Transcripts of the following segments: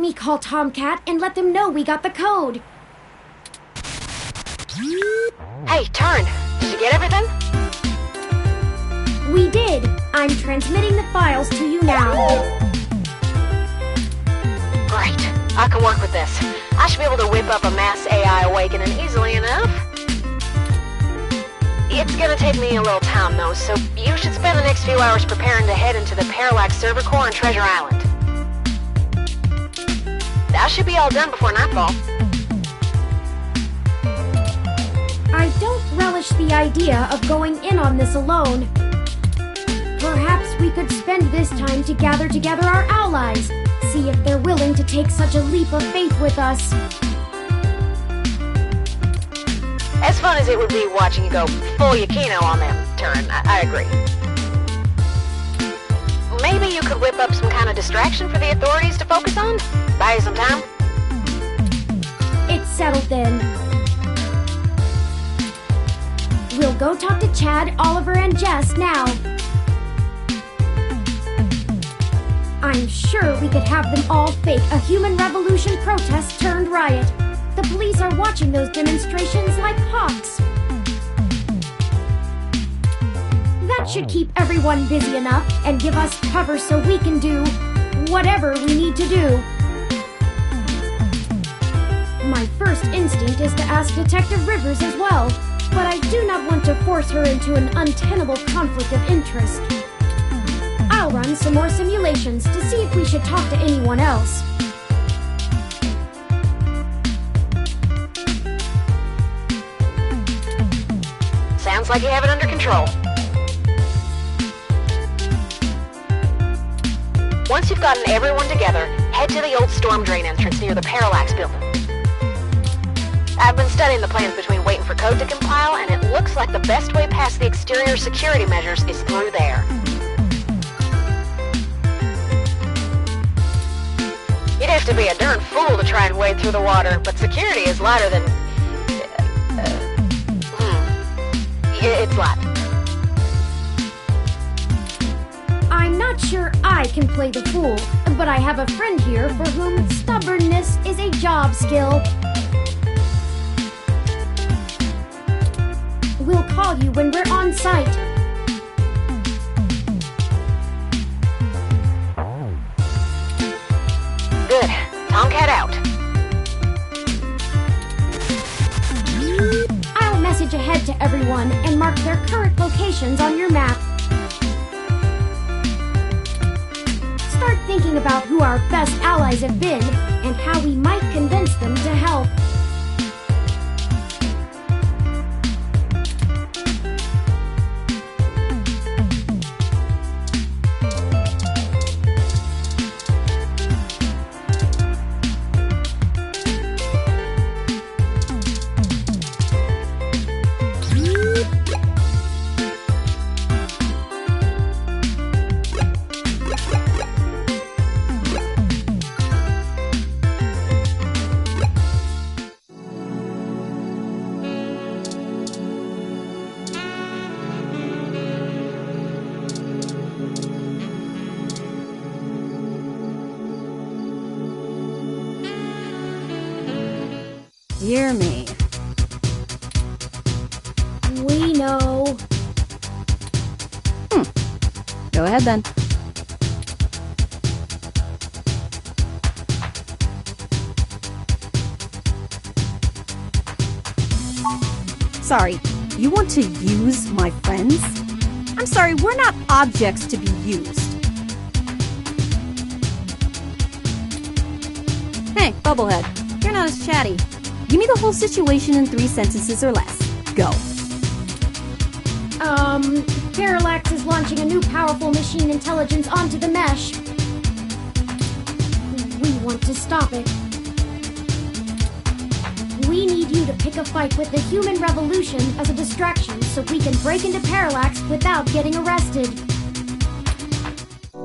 me call Tomcat and let them know we got the code. Hey, Turn. Did you get everything? We did. I'm transmitting the files to you now. Great. I can work with this. I should be able to whip up a mass AI awakening easily enough. It's gonna take me a little time, though, so you should spend the next few hours preparing to head into the Parallax server core on Treasure Island. I should be all done before nightfall. I don't relish the idea of going in on this alone. Perhaps we could spend this time to gather together our allies, see if they're willing to take such a leap of faith with us. As fun as it would be watching you go full Yukino on them, Turn, I agree. Maybe you could whip up some kind of distraction for the authorities to focus on? Buy you some time? It's settled then. We'll go talk to Chad, Oliver, and Jess now. I'm sure we could have them all fake a human revolution protest turned riot. The police are watching those demonstrations like hawks. That should keep everyone busy enough and give us cover so we can do whatever we need to do. My first instinct is to ask Detective Rivers as well, but I do not want to force her into an untenable conflict of interest. I'll run some more simulations to see if we should talk to anyone else. Sounds like you have it under control. Once you've gotten everyone together, head to the old storm drain entrance near the Parallax building. I've been studying the plans between waiting for code to compile, and it looks like the best way past the exterior security measures is through there. You'd have to be a darn fool to try and wade through the water, but security is lighter than... It's light. I'm not sure I can play the fool, but I have a friend here for whom stubbornness is a job skill. We'll call you when we're on site. Good. Tomcat out. I'll message ahead to everyone and mark their current locations on your map. Start thinking about who our best allies have been and how we might convince them to help. Dear me. We know. Go ahead then. Sorry, you want to use my friends? I'm sorry, we're not objects to be used. Hey, Bubblehead, you're not as chatty. Give me the whole situation in 3 sentences or less. Go. Parallax is launching a new powerful machine intelligence onto the mesh. We want to stop it. We need you to pick a fight with the human revolution as a distraction so we can break into Parallax without getting arrested.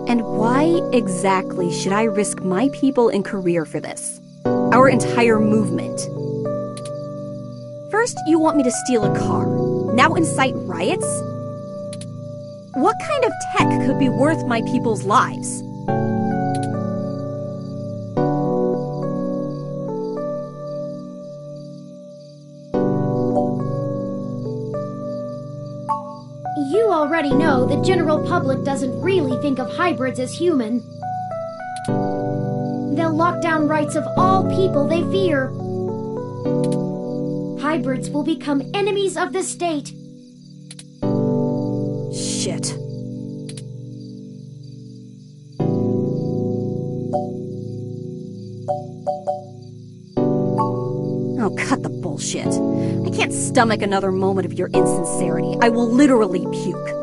And why exactly should I risk my people and career for this? Our entire movement. First, you want me to steal a car. Now incite riots? What kind of tech could be worth my people's lives? already know the general public doesn't really think of hybrids as human. They'll lock down rights of all people they fear. Hybrids will become enemies of the state. Shit. Oh, cut the bullshit. I can't stomach another moment of your insincerity. I will literally puke.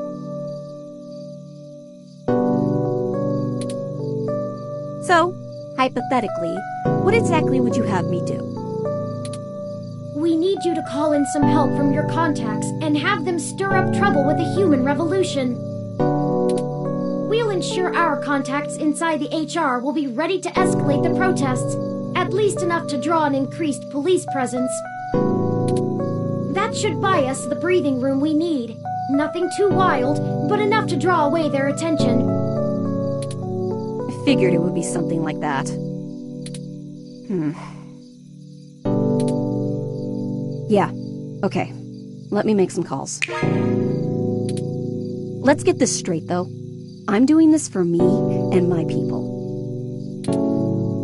So, hypothetically, what exactly would you have me do? We need you to call in some help from your contacts and have them stir up trouble with the human revolution. We'll ensure our contacts inside the HR will be ready to escalate the protests, at least enough to draw an increased police presence. That should buy us the breathing room we need. Nothing too wild, but enough to draw away their attention. I figured it would be something like that. Yeah, okay. Let me make some calls. Let's get this straight, though. I'm doing this for me and my people.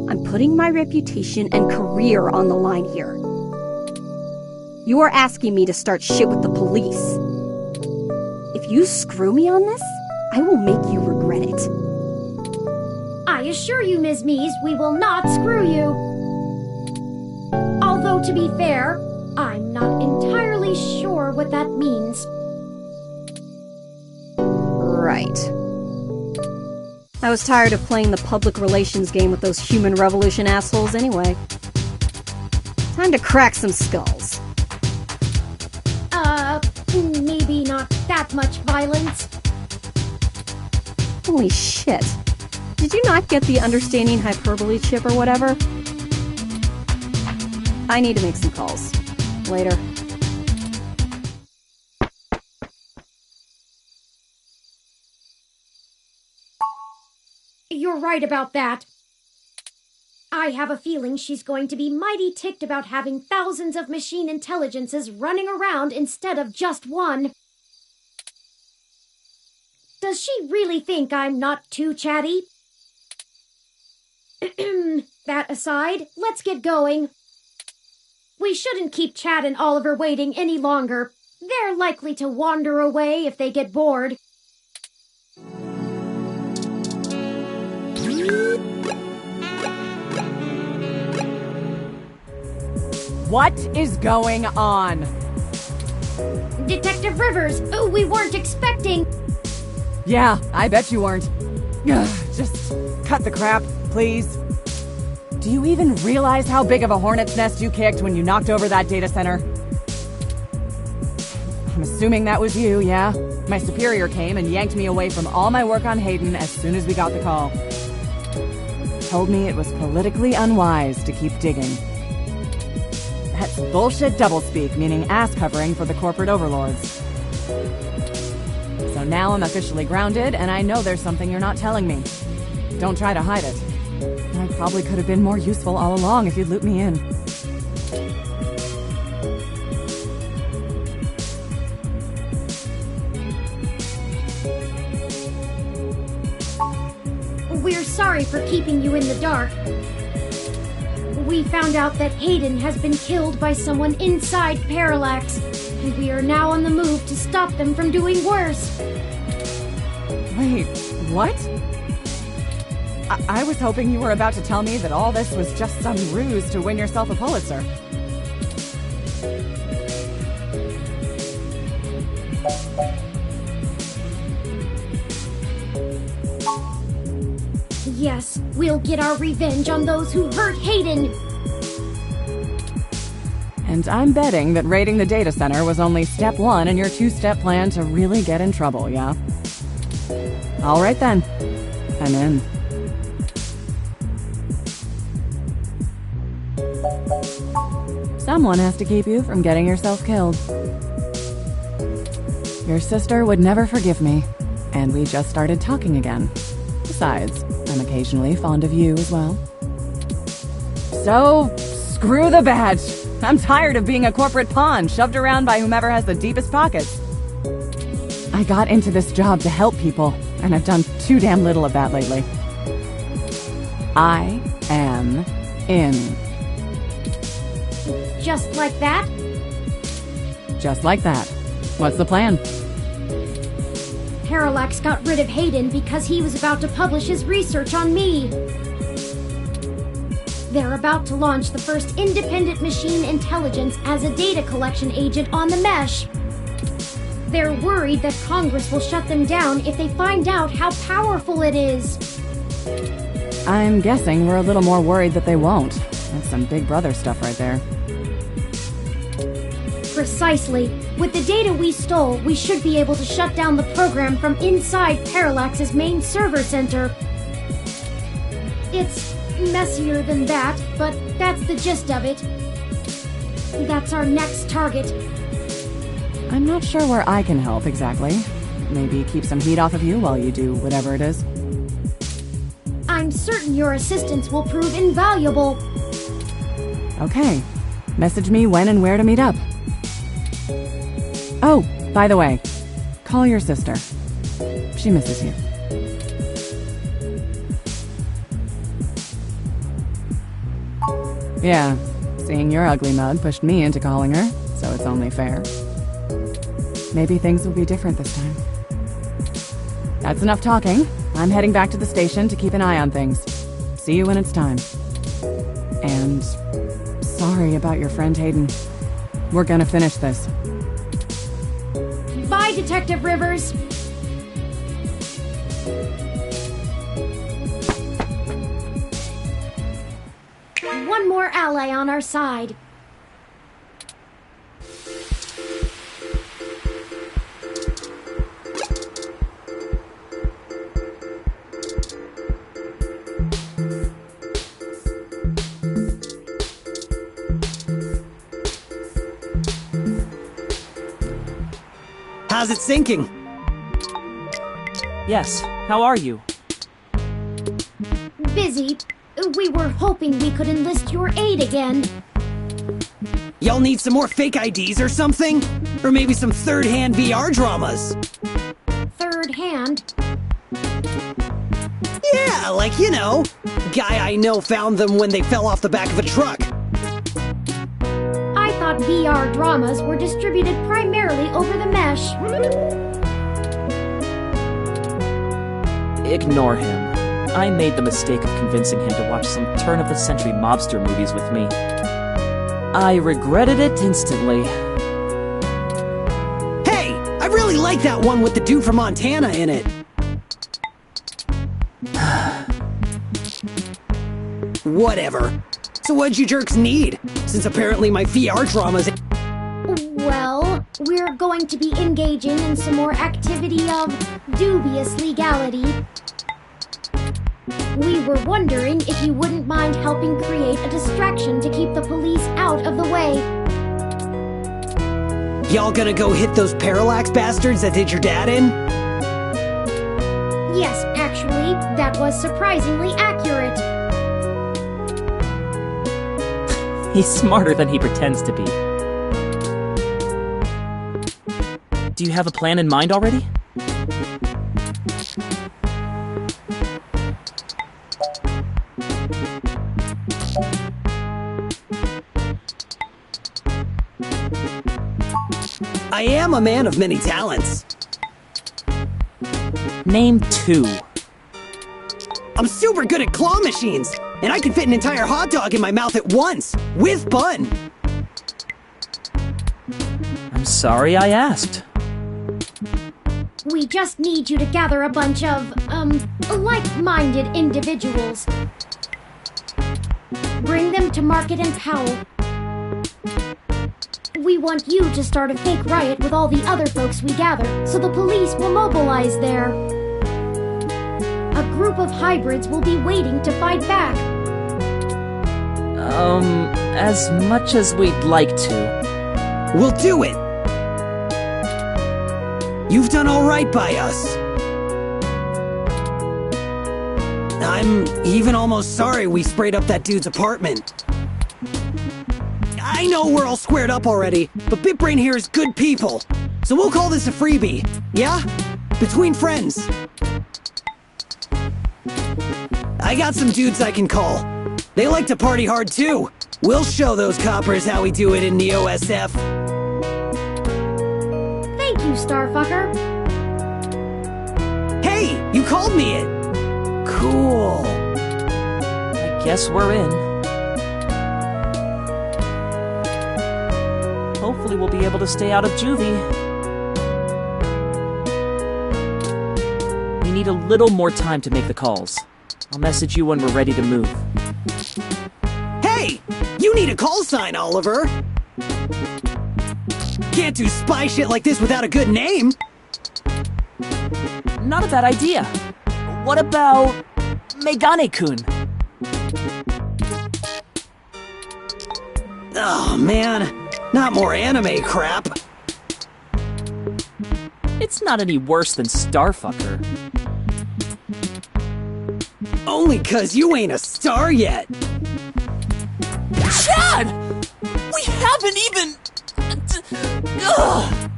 I'm putting my reputation and career on the line here. You are asking me to start shit with the police. If you screw me on this, I will make you regret it. I assure you, Ms. Mees, we will not screw you. Although, to be fair, I'm not entirely sure what that means. Right. I was tired of playing the public relations game with those human revolution assholes anyway. Time to crack some skulls. Maybe not that much violence. Holy shit. Did you not get the understanding hyperbole chip or whatever? I need to make some calls. Later. You're right about that. I have a feeling she's going to be mighty ticked about having thousands of machine intelligences running around instead of just one. Does she really think I'm not too chatty? That aside, let's get going. We shouldn't keep Chad and Oliver waiting any longer. They're likely to wander away if they get bored. What is going on? Detective Rivers, we weren't expecting... Yeah, I bet you weren't. Ugh, just cut the crap, please. Do you even realize how big of a hornet's nest you kicked when you knocked over that data center? I'm assuming that was you, yeah? My superior came and yanked me away from all my work on Hayden as soon as we got the call. Told me it was politically unwise to keep digging. That's bullshit doublespeak, meaning ass covering for the corporate overlords. So now I'm officially grounded, and I know there's something you're not telling me. Don't try to hide it. I probably could have been more useful all along if you'd loop me in. We're sorry for keeping you in the dark. We found out that Hayden has been killed by someone inside Parallax, and we are now on the move to stop them from doing worse. Wait, what? I was hoping you were about to tell me that all this was just some ruse to win yourself a Pulitzer. Yes, we'll get our revenge on those who hurt Hayden. And I'm betting that raiding the data center was only step one in your two-step plan to really get in trouble, yeah? All right then. I'm in. Someone has to keep you from getting yourself killed. Your sister would never forgive me, and we just started talking again. Besides, I'm occasionally fond of you as well. So, screw the badge! I'm tired of being a corporate pawn shoved around by whomever has the deepest pockets. I got into this job to help people, and I've done too damn little of that lately. I am in. Just like that? Just like that. What's the plan? Parallax got rid of Hayden because he was about to publish his research on me. They're about to launch the first independent machine intelligence as a data collection agent on the mesh. They're worried that Congress will shut them down if they find out how powerful it is. I'm guessing we're a little more worried that they won't. That's some Big Brother stuff right there. Precisely. With the data we stole, we should be able to shut down the program from inside Parallax's main server center. It's messier than that, but that's the gist of it. That's our next target. I'm not sure where I can help exactly. Maybe keep some heat off of you while you do whatever it is. I'm certain your assistance will prove invaluable. Okay. Message me when and where to meet up. Oh, by the way, call your sister. She misses you. Yeah, seeing your ugly mug pushed me into calling her, so it's only fair. Maybe things will be different this time. That's enough talking. I'm heading back to the station to keep an eye on things. See you when it's time. And sorry about your friend Hayden. We're gonna finish this. Bye, Detective Rivers. One more ally on our side. How's it sinking? Yes, how are you? Busy. We were hoping we could enlist your aid again. Y'all need some more fake IDs or something? Or maybe some third-hand VR dramas? Third hand? Yeah, like, you know, guy I know found them when they fell off the back of a truck. I thought VR dramas were distributed primarily over the mesh. Ignore him. I made the mistake of convincing him to watch some turn-of-the-century mobster movies with me. I regretted it instantly. Hey, I really like that one with the dude from Montana in it. Whatever. So what'd you jerks need? Since apparently my VR dramas... Well, we're going to be engaging in some more activity of dubious legality. We were wondering if you wouldn't mind helping create a distraction to keep the police out of the way. Y'all gonna go hit those Parallax bastards that did your dad in? Yes, actually, that was surprisingly accurate. He's smarter than he pretends to be. Do you have a plan in mind already? I am a man of many talents. Name 2. I'm super good at claw machines, and I can fit an entire hot dog in my mouth at once, with bun. I'm sorry I asked. We just need you to gather a bunch of, like-minded individuals. Bring them to Market and Powell. We want you to start a fake riot with all the other folks we gather, so the police will mobilize there. A group of hybrids will be waiting to fight back. As much as we'd like to. We'll do it! You've done all right by us. I'm even almost sorry we sprayed up that dude's apartment. I know we're all squared up already, but BitBrain here is good people, so we'll call this a freebie. Yeah? Between friends. I got some dudes I can call. They like to party hard too. We'll show those coppers how we do it in the OSF. Thank you, Starfucker. Hey, you called me it. Cool. I guess we're in. Hopefully we'll be able to stay out of juvie. We need a little more time to make the calls. I'll message you when we're ready to move. Hey! You need a call sign, Oliver! Can't do spy shit like this without a good name! Not a bad idea. What about Megane-kun? Oh man, not more anime crap. It's not any worse than Starfucker. Only 'cause you ain't a star yet. Chad! We haven't even... Ugh.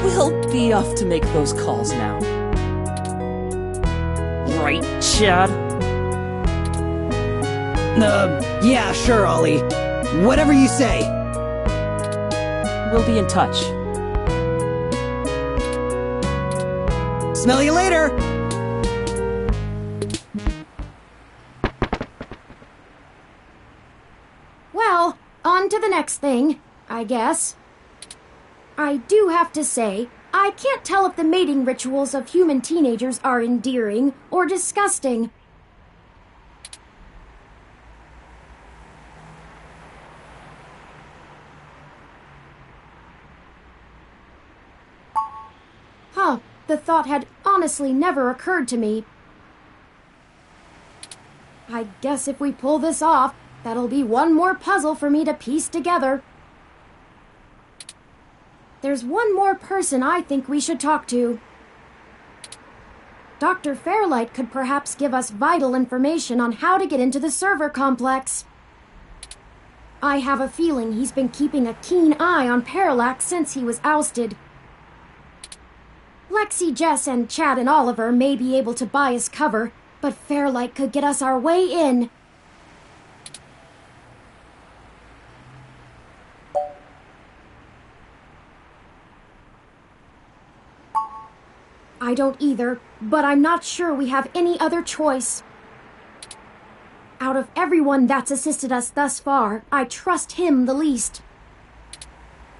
We'll be off to make those calls now. Right, Chad? Yeah, sure, Ollie. Whatever you say. We'll be in touch. Smell you later! Well, on to the next thing, I guess. I do have to say, I can't tell if the mating rituals of human teenagers are endearing or disgusting. Huh, the thought had honestly never occurred to me. I guess if we pull this off, that'll be one more puzzle for me to piece together. There's one more person I think we should talk to. Dr. Fairlight could perhaps give us vital information on how to get into the server complex. I have a feeling he's been keeping a keen eye on Parallax since he was ousted. Lexi, Jess, and Chad and Oliver may be able to buy us cover, but Fairlight could get us our way in. I don't either, but I'm not sure we have any other choice. Out of everyone that's assisted us thus far, I trust him the least.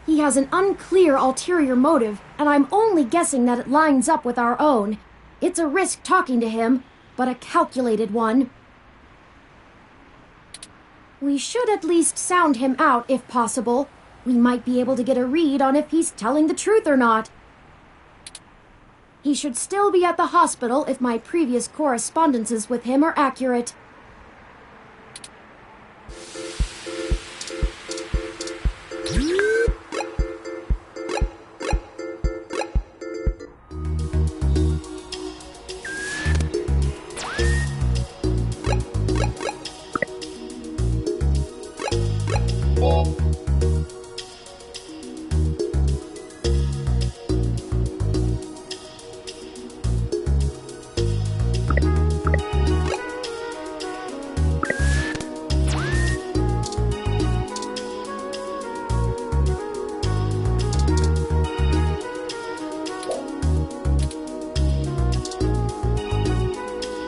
He has an unclear ulterior motive, and I'm only guessing that it lines up with our own. It's a risk talking to him, but a calculated one. We should at least sound him out if possible. We might be able to get a read on if he's telling the truth or not. He should still be at the hospital if my previous correspondences with him are accurate.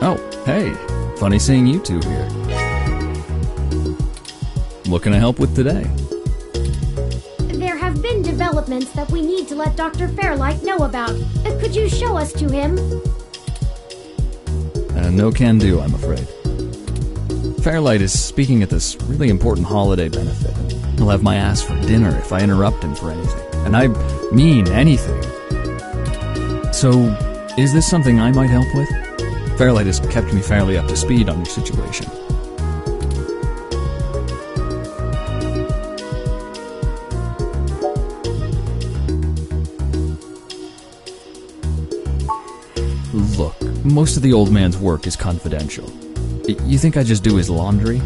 Oh, hey. Funny seeing you two here. What can I help with today? There have been developments that we need to let Dr. Fairlight know about. Could you show us to him? No can do, I'm afraid. Fairlight is speaking at this really important holiday benefit. He'll have my ass for dinner if I interrupt him for anything. And I mean anything. So, is this something I might help with? Fairlight has kept me fairly up to speed on your situation. Look, most of the old man's work is confidential. You think I just do his laundry?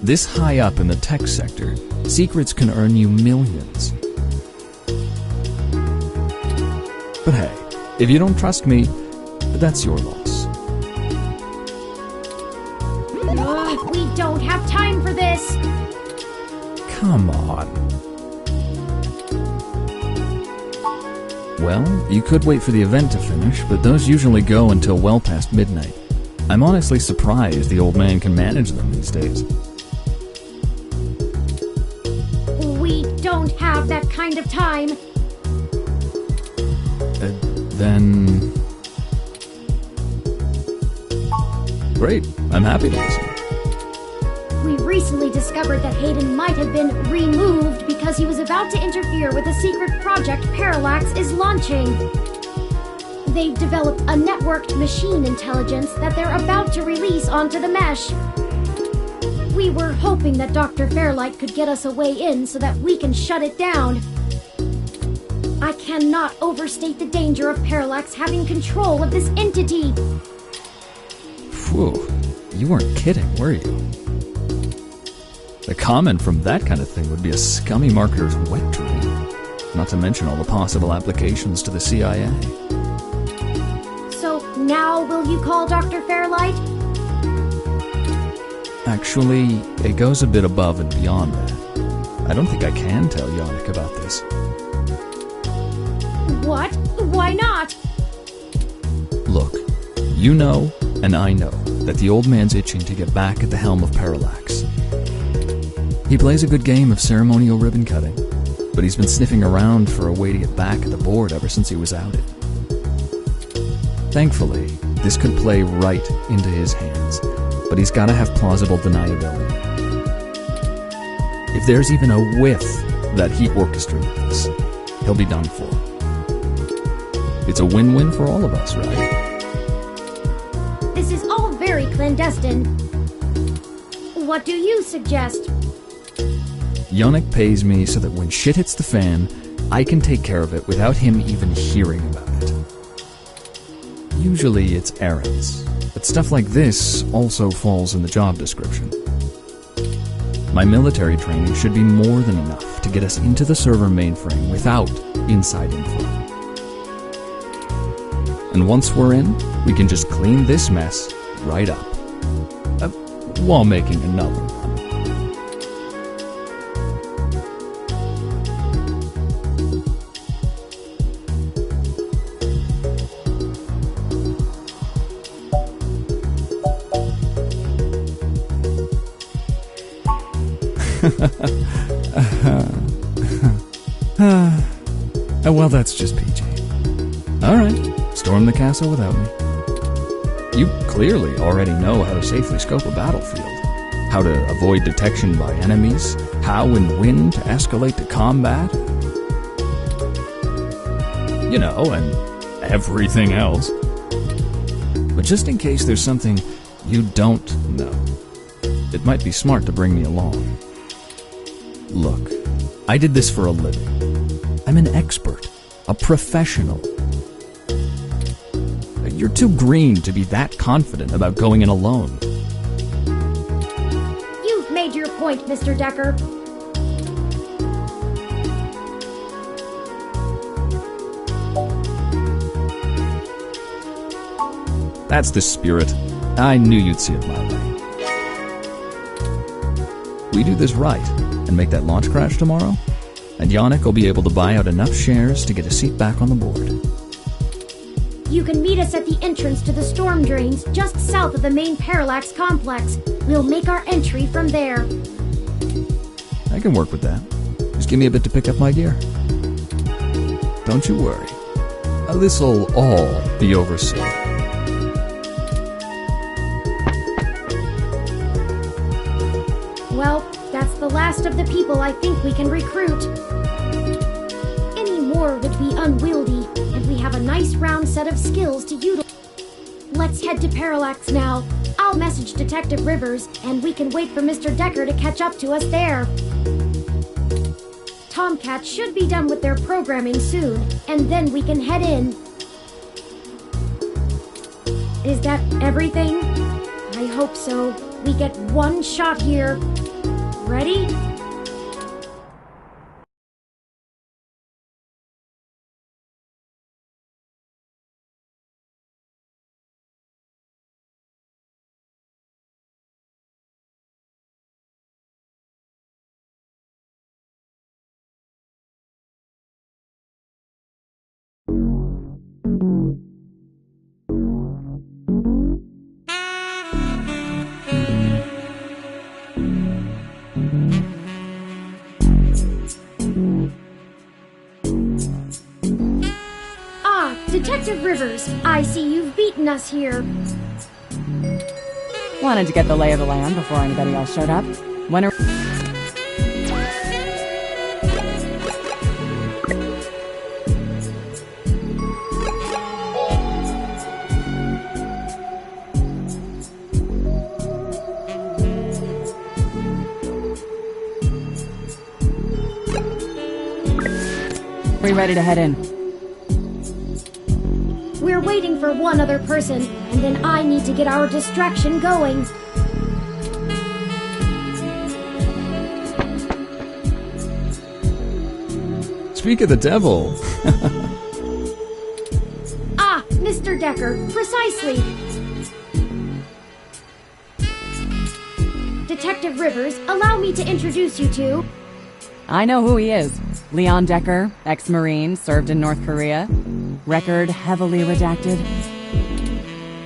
This high up in the tech sector, secrets can earn you millions. But hey, if you don't trust me, that's your loss. We don't have time for this. Come on. Well, you could wait for the event to finish, but those usually go until well past midnight. I'm honestly surprised the old man can manage them these days. We don't have that kind of time. Then... Great, I'm happy to listen. We recently discovered that Hayden might have been removed because he was about to interfere with a secret project Parallax is launching. They've developed a networked machine intelligence that they're about to release onto the mesh. We were hoping that Dr. Fairlight could get us a way in so that we can shut it down. I cannot overstate the danger of Parallax having control of this entity. Phew, you weren't kidding, were you? A comment from that kind of thing would be a scummy marketer's wet dream. Not to mention all the possible applications to the CIA. So now will you call Dr. Fairlight? Actually, it goes a bit above and beyond that. I don't think I can tell Yannick about this. What? Why not? Look, you know, and I know, that the old man's itching to get back at the helm of Parallax. He plays a good game of ceremonial ribbon cutting, but he's been sniffing around for a way to get back at the board ever since he was outed. Thankfully, this could play right into his hands, but he's gotta have plausible deniability. If there's even a whiff that he orchestrated this, he'll be done for. It's a win-win for all of us, right? This is all very clandestine. What do you suggest? Yannick pays me so that when shit hits the fan, I can take care of it without him even hearing about it. Usually it's errands, but stuff like this also falls in the job description. My military training should be more than enough to get us into the server mainframe without inside info. And once we're in, we can just clean this mess right up. While making another one. Well, that's just PG. Alright, storm the castle without me. You clearly already know how to safely scope a battlefield, how to avoid detection by enemies, how and when to escalate to combat. You know, and everything else. But just in case there's something you don't know, it might be smart to bring me along. Look, I did this for a living. I'm an expert, a professional. You're too green to be that confident about going in alone. You've made your point, Mr. Decker. That's the spirit. I knew you'd see it my way. We do this right and make that launch crash tomorrow, and Yannick will be able to buy out enough shares to get a seat back on the board. You can meet us at the entrance to the storm drains just south of the main Parallax complex. We'll make our entry from there. I can work with that. Just give me a bit to pick up my gear. Don't you worry. This'll all be over soon. Well, that's the last of the people I think we can recruit. Any more would be unwieldy, and we have a nice round set of skills to utilize. Let's head to Parallax now. I'll message Detective Rivers, and we can wait for Mr. Decker to catch up to us there. Tomcat should be done with their programming soon, and then we can head in. Is that everything? I hope so. We get one shot here. Ready? Detective Rivers, I see you've beaten us here. Wanted to get the lay of the land before anybody else showed up. When are... we ready to head in? We're waiting for one other person, and then I need to get our distraction going. Speak of the devil. Ah, Mr. Decker, precisely. Detective Rivers, allow me to introduce you to... I know who he is. Leon Decker, ex-Marine, served in North Korea. Record heavily redacted.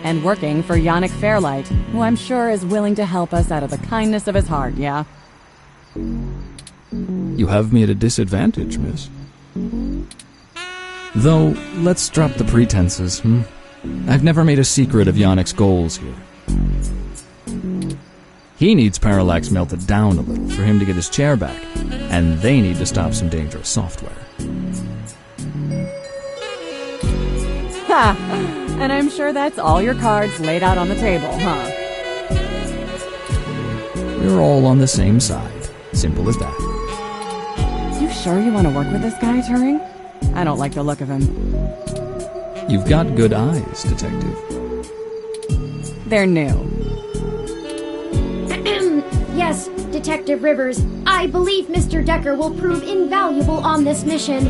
And working for Yannick Fairlight, who I'm sure is willing to help us out of the kindness of his heart, yeah? You have me at a disadvantage, miss. Though, let's drop the pretenses, I've never made a secret of Yannick's goals here. He needs parallax melted down a little for him to get his chair back, and they need to stop some dangerous software. Ha! And I'm sure that's all your cards laid out on the table, huh? We're all on the same side. Simple as that. You sure you want to work with this guy, Turing? I don't like the look of him. You've got good eyes, Detective. They're new. Yes, Detective Rivers, I believe Mr. Decker will prove invaluable on this mission.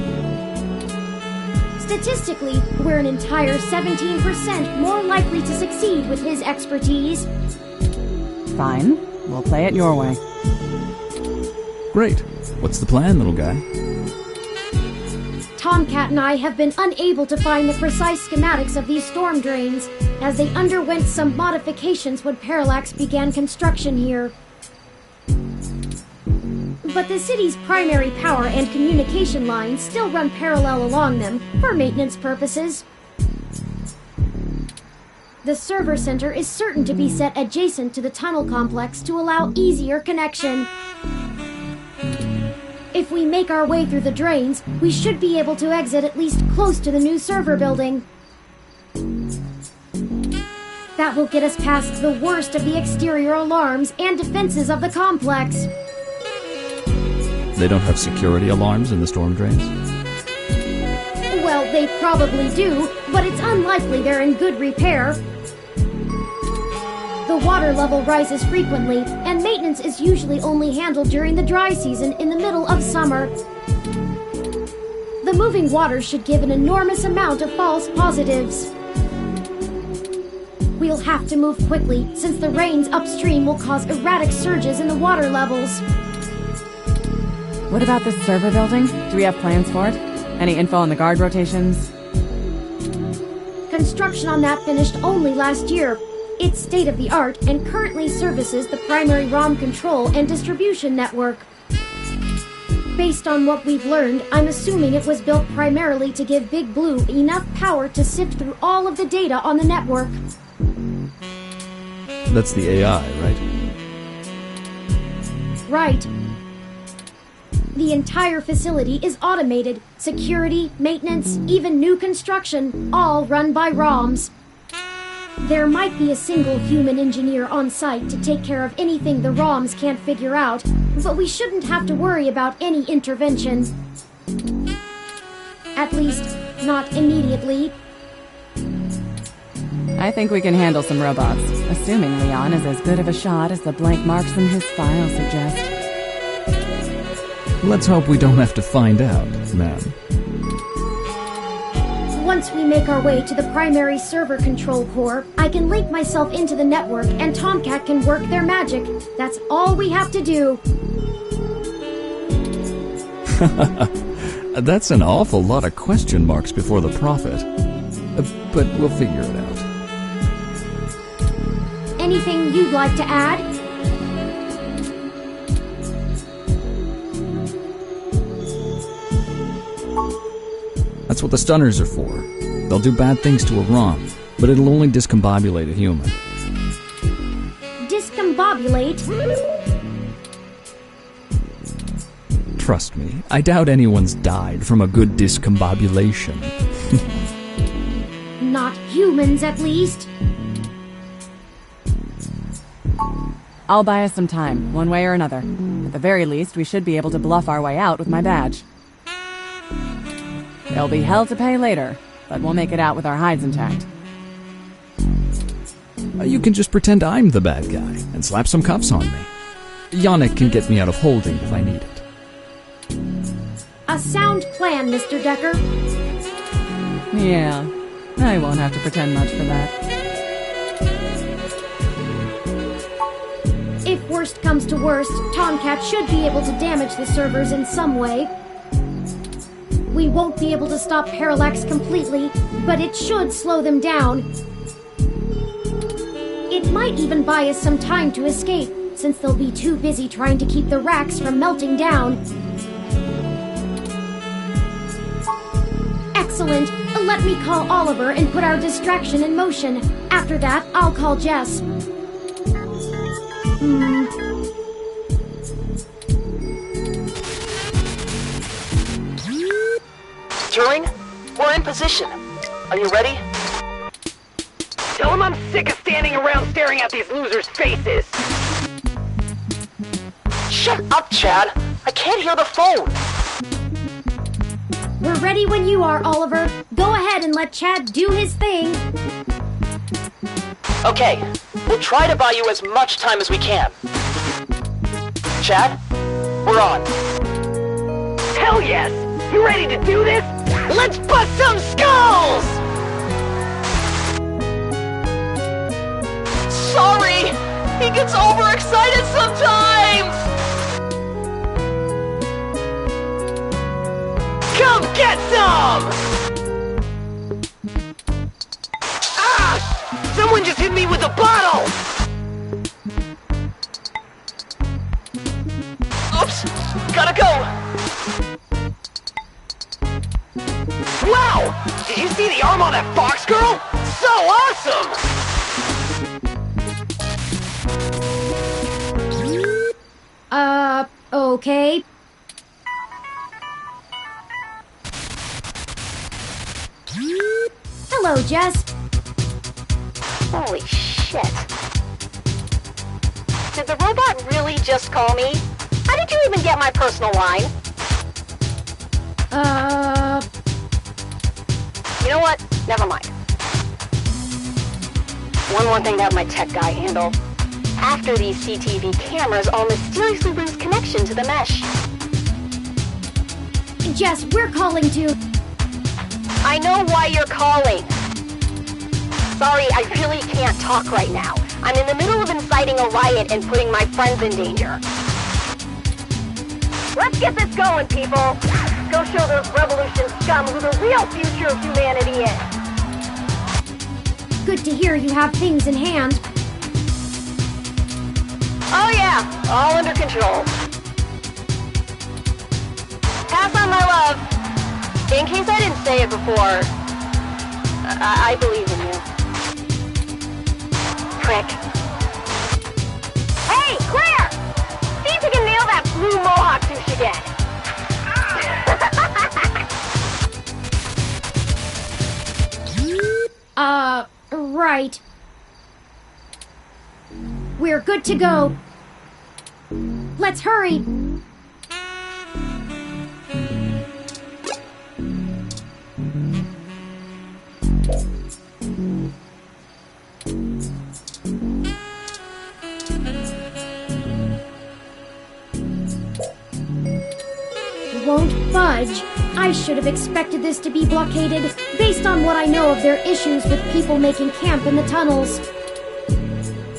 Statistically, we're an entire 17% more likely to succeed with his expertise. Fine. We'll play it your way. Great. What's the plan, little guy? Tomcat and I have been unable to find the precise schematics of these storm drains, as they underwent some modifications when Parallax began construction here. But the city's primary power and communication lines still run parallel along them, for maintenance purposes. The server center is certain to be set adjacent to the tunnel complex to allow easier connection. If we make our way through the drains, we should be able to exit at least close to the new server building. That will get us past the worst of the exterior alarms and defenses of the complex. They don't have security alarms in the storm drains? Well, they probably do, but it's unlikely they're in good repair. The water level rises frequently, and maintenance is usually only handled during the dry season in the middle of summer. The moving water should give an enormous amount of false positives. We'll have to move quickly, since the rains upstream will cause erratic surges in the water levels. What about this server building? Do we have plans for it? Any info on the guard rotations? Construction on that finished only last year. It's state-of-the-art and currently services the primary ROM control and distribution network. Based on what we've learned, I'm assuming it was built primarily to give Big Blue enough power to sift through all of the data on the network. That's the AI, right? Right. The entire facility is automated. Security, maintenance, even new construction, all run by ROMs. There might be a single human engineer on site to take care of anything the ROMs can't figure out, but we shouldn't have to worry about any intervention. At least, not immediately. I think we can handle some robots, assuming Leon is as good of a shot as the blank marks in his file suggest. Let's hope we don't have to find out, ma'am. Once we make our way to the primary server control core, I can link myself into the network and Tomcat can work their magic. That's all we have to do. That's an awful lot of question marks before the prophet. But we'll figure it out. Anything you'd like to add? That's what the stunners are for. They'll do bad things to a ROM, but it'll only discombobulate a human. Discombobulate? Trust me, I doubt anyone's died from a good discombobulation. Not humans, at least. I'll buy us some time, one way or another. At the very least, we should be able to bluff our way out with my badge. There'll be hell to pay later, but we'll make it out with our hides intact. You can just pretend I'm the bad guy and slap some cuffs on me. Yannick can get me out of holding if I need it. A sound plan, Mr. Decker. Yeah, I won't have to pretend much for that. If worst comes to worst, Tomcat should be able to damage the servers in some way. We won't be able to stop Parallax completely, but it should slow them down. It might even buy us some time to escape, since they'll be too busy trying to keep the racks from melting down. Excellent. Let me call Oliver and put our distraction in motion. After that, I'll call Jess. Turing, we're in position. Are you ready? Tell him I'm sick of standing around staring at these losers' faces. Shut up, Chad. I can't hear the phone. We're ready when you are, Oliver. Go ahead and let Chad do his thing. Okay, we'll try to buy you as much time as we can. Chad, we're on. Hell yes! You ready to do this? Let's bust some skulls! Sorry! He gets overexcited sometimes! Come get some! Ah! Someone just hit me with a bottle! Oops! Gotta go! Wow! Did you see the arm on that fox girl? So awesome! Okay. Hello, Jess. Holy shit. Did the robot really just call me? How did you even get my personal line? You know what? Never mind. One more thing to have my tech guy handle. After these CTV cameras all mysteriously lose connection to the mesh. Jess, we're calling to... I know why you're calling. Sorry, I really can't talk right now. I'm in the middle of inciting a riot and putting my friends in danger. Let's get this going, people. Go show those revolution scum who the real future of humanity is. Good to hear you have things in hand. Oh yeah, all under control. Pass on my love. In case I didn't say it before, I believe in you. Prick. Hey, Claire! See if you can nail that blue mohawk douche again. Right. We're good to go. Let's hurry. won't budge. I should have expected this to be blockaded, based on what I know of their issues with people making camp in the tunnels.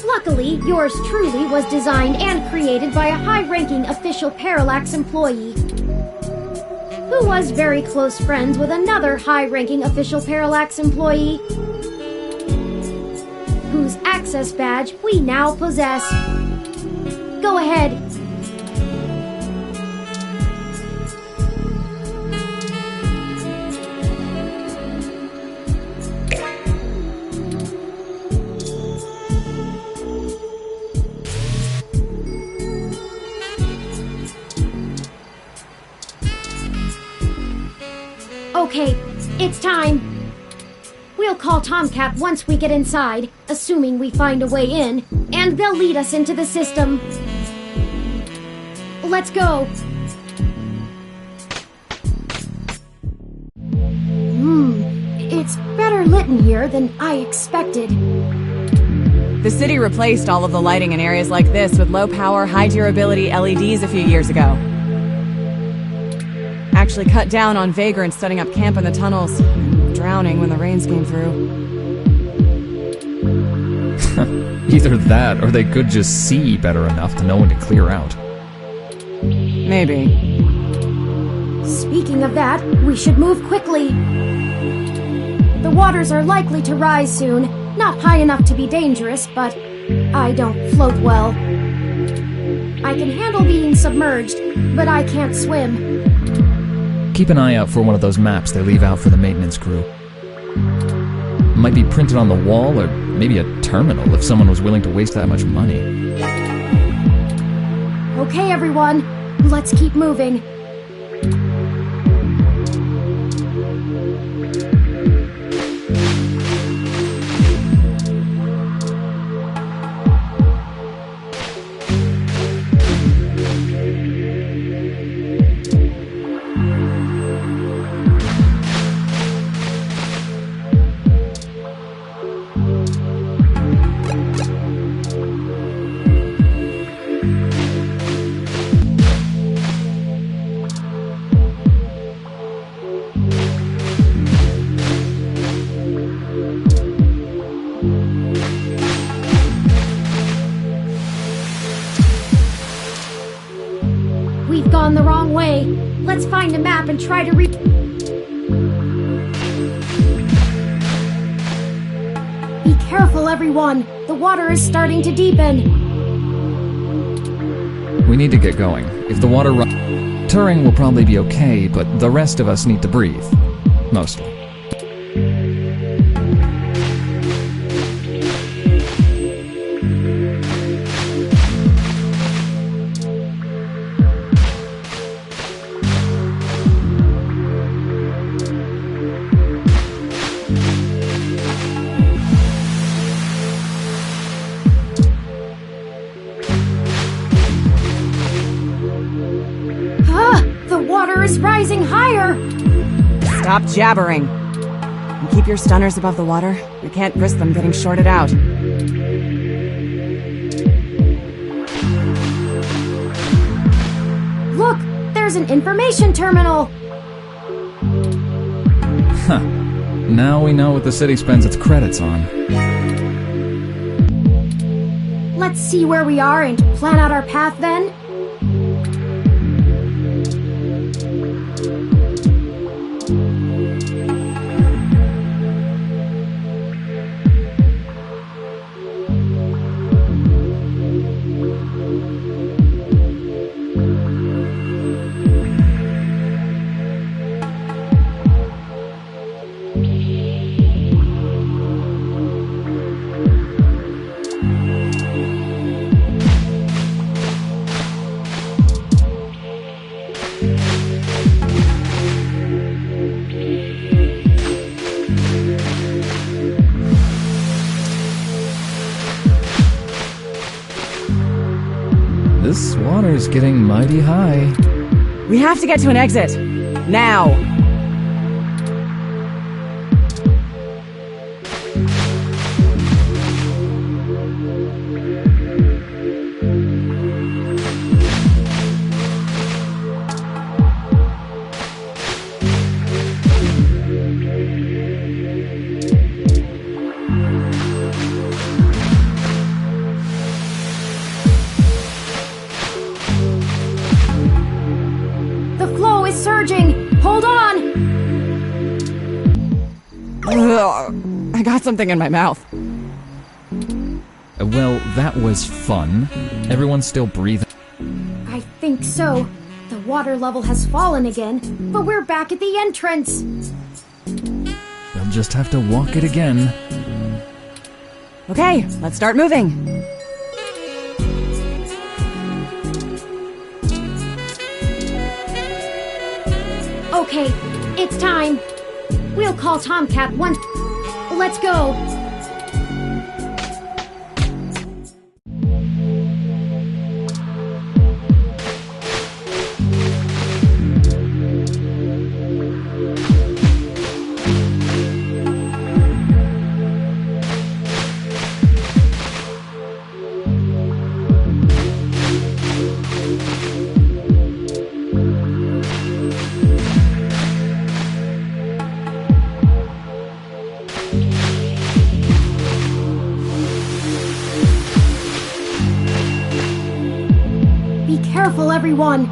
Luckily, yours truly was designed and created by a high-ranking official Parallax employee, who was very close friends with another high-ranking official Parallax employee, whose access badge we now possess. Go ahead. Okay, it's time. We'll call Tomcat once we get inside, assuming we find a way in, and they'll lead us into the system. Let's go. It's better lit in here than I expected. The city replaced all of the lighting in areas like this with low-power, high-durability LEDs a few years ago. Actually cut down on vagrants setting up camp in the tunnels, drowning when the rains came through. Either that, or they could just see better enough to know when to clear out. Maybe. Speaking of that, we should move quickly. The waters are likely to rise soon. Not high enough to be dangerous, but I don't float well. I can handle being submerged, but I can't swim. Keep an eye out for one of those maps they leave out for the maintenance crew. Might be printed on the wall, or maybe a terminal if someone was willing to waste that much money. Okay, everyone, let's keep moving. We've gone the wrong way. Let's find a map and try to reach... Be careful, everyone. The water is starting to deepen. We need to get going. If the water Turing will probably be okay, but the rest of us need to breathe. Mostly. Is rising higher! Stop jabbering. And keep your stunners above the water. We can't risk them getting shorted out. Look! There's an information terminal! Huh. Now we know what the city spends its credits on. Let's see where we are and plan out our path then. This water's getting mighty high. We have to get to an exit. Now! surging! Hold on! Ugh, I got something in my mouth. Well, that was fun. Everyone's still breathing. I think so. The water level has fallen again, but we're back at the entrance. We'll just have to walk it again. Okay, let's start moving. Okay, it's time. We'll call Tomcat once. Let's go. Be careful, everyone.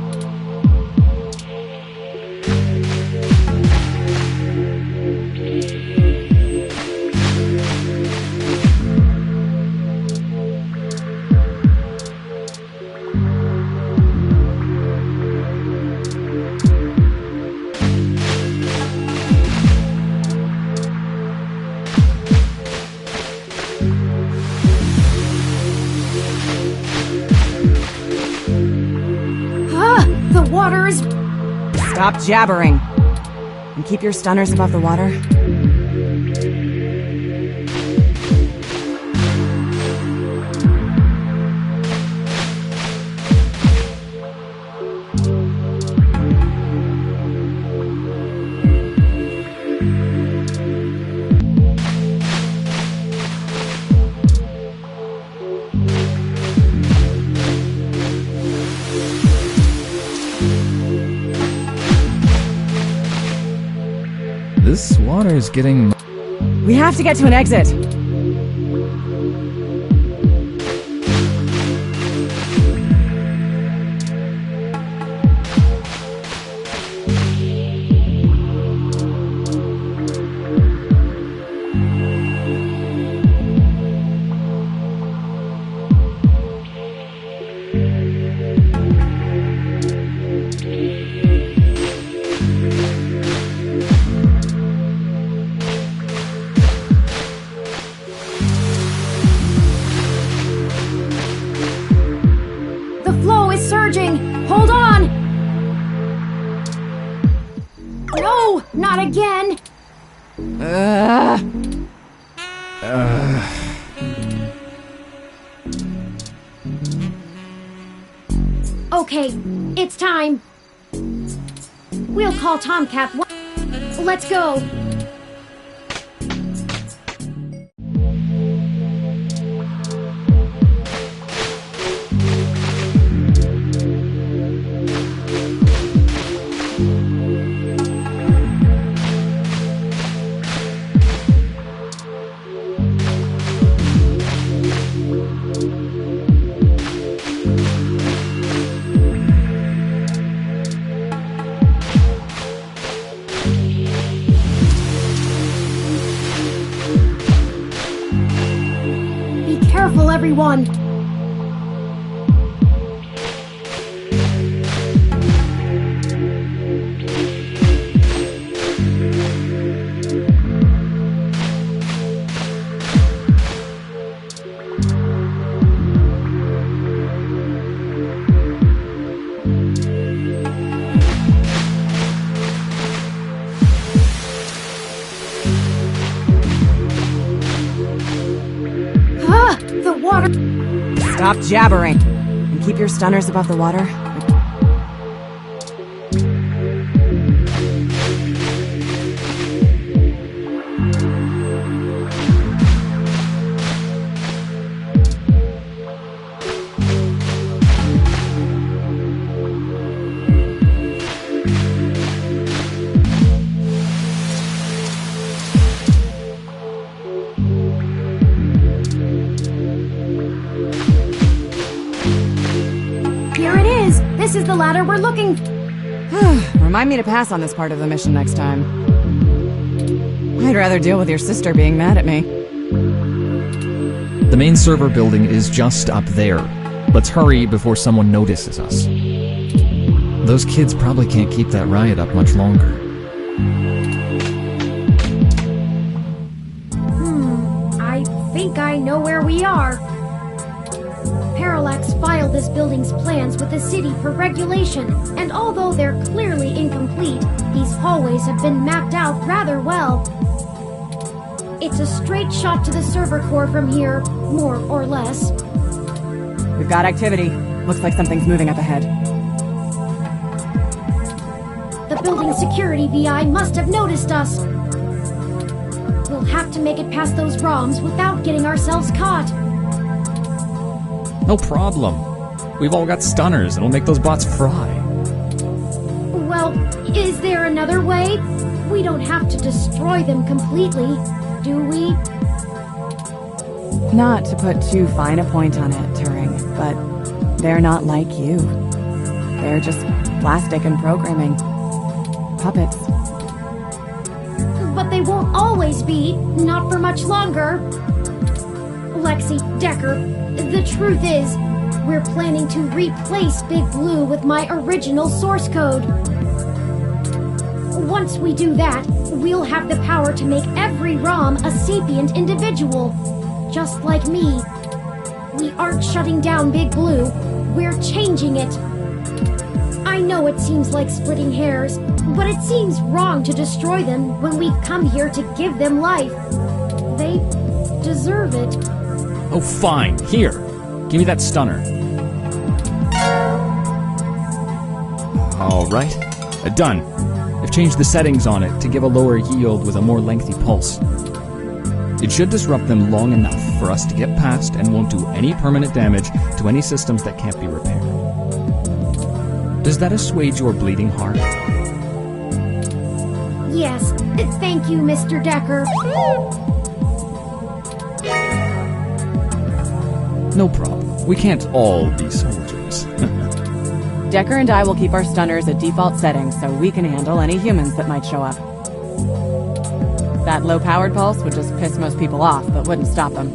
The water is... Stop jabbering. And keep your stunners above the water. This water is getting... We have to get to an exit. The flow is surging! Hold on! No! Not again! Okay, it's time. We'll call Tomcat. Let's go. Be careful, everyone. The water... Stop jabbering. And keep your stunners above the water. Here it is! This is the ladder we're looking... Remind me to pass on this part of the mission next time. I'd rather deal with your sister being mad at me. The main server building is just up there. Let's hurry before someone notices us. Those kids probably can't keep that riot up much longer. I think I know where we are. Parallax filed this building's plans with the city for regulation, and although they're clearly incomplete, these hallways have been mapped out rather well. It's a straight shot to the server core from here, more or less. We've got activity. Looks like something's moving up ahead. The building's security VI must have noticed us. We'll have to make it past those ROMs without getting ourselves caught. No problem. We've all got stunners, and we'll make those bots fry. Well, is there another way? We don't have to destroy them completely, do we? Not to put too fine a point on it, Turing, but they're not like you. They're just plastic and programming. Puppets. But they won't always be, not for much longer. Lexi, Decker, the truth is, we're planning to replace Big Blue with my original source code. Once we do that, we'll have the power to make every ROM a sapient individual, just like me. We aren't shutting down Big Blue, we're changing it. I know it seems like splitting hairs, but it seems wrong to destroy them when we've come here to give them life. They deserve it. Oh, fine. Here. Give me that stunner. Alright. Done. I've changed the settings on it to give a lower yield with a more lengthy pulse. It should disrupt them long enough for us to get past and won't do any permanent damage to any systems that can't be repaired. Does that assuage your bleeding heart? Yes, thank you, Mr. Decker. No problem. We can't all be soldiers. Decker and I will keep our stunners at default settings so we can handle any humans that might show up. That low-powered pulse would just piss most people off, but wouldn't stop them.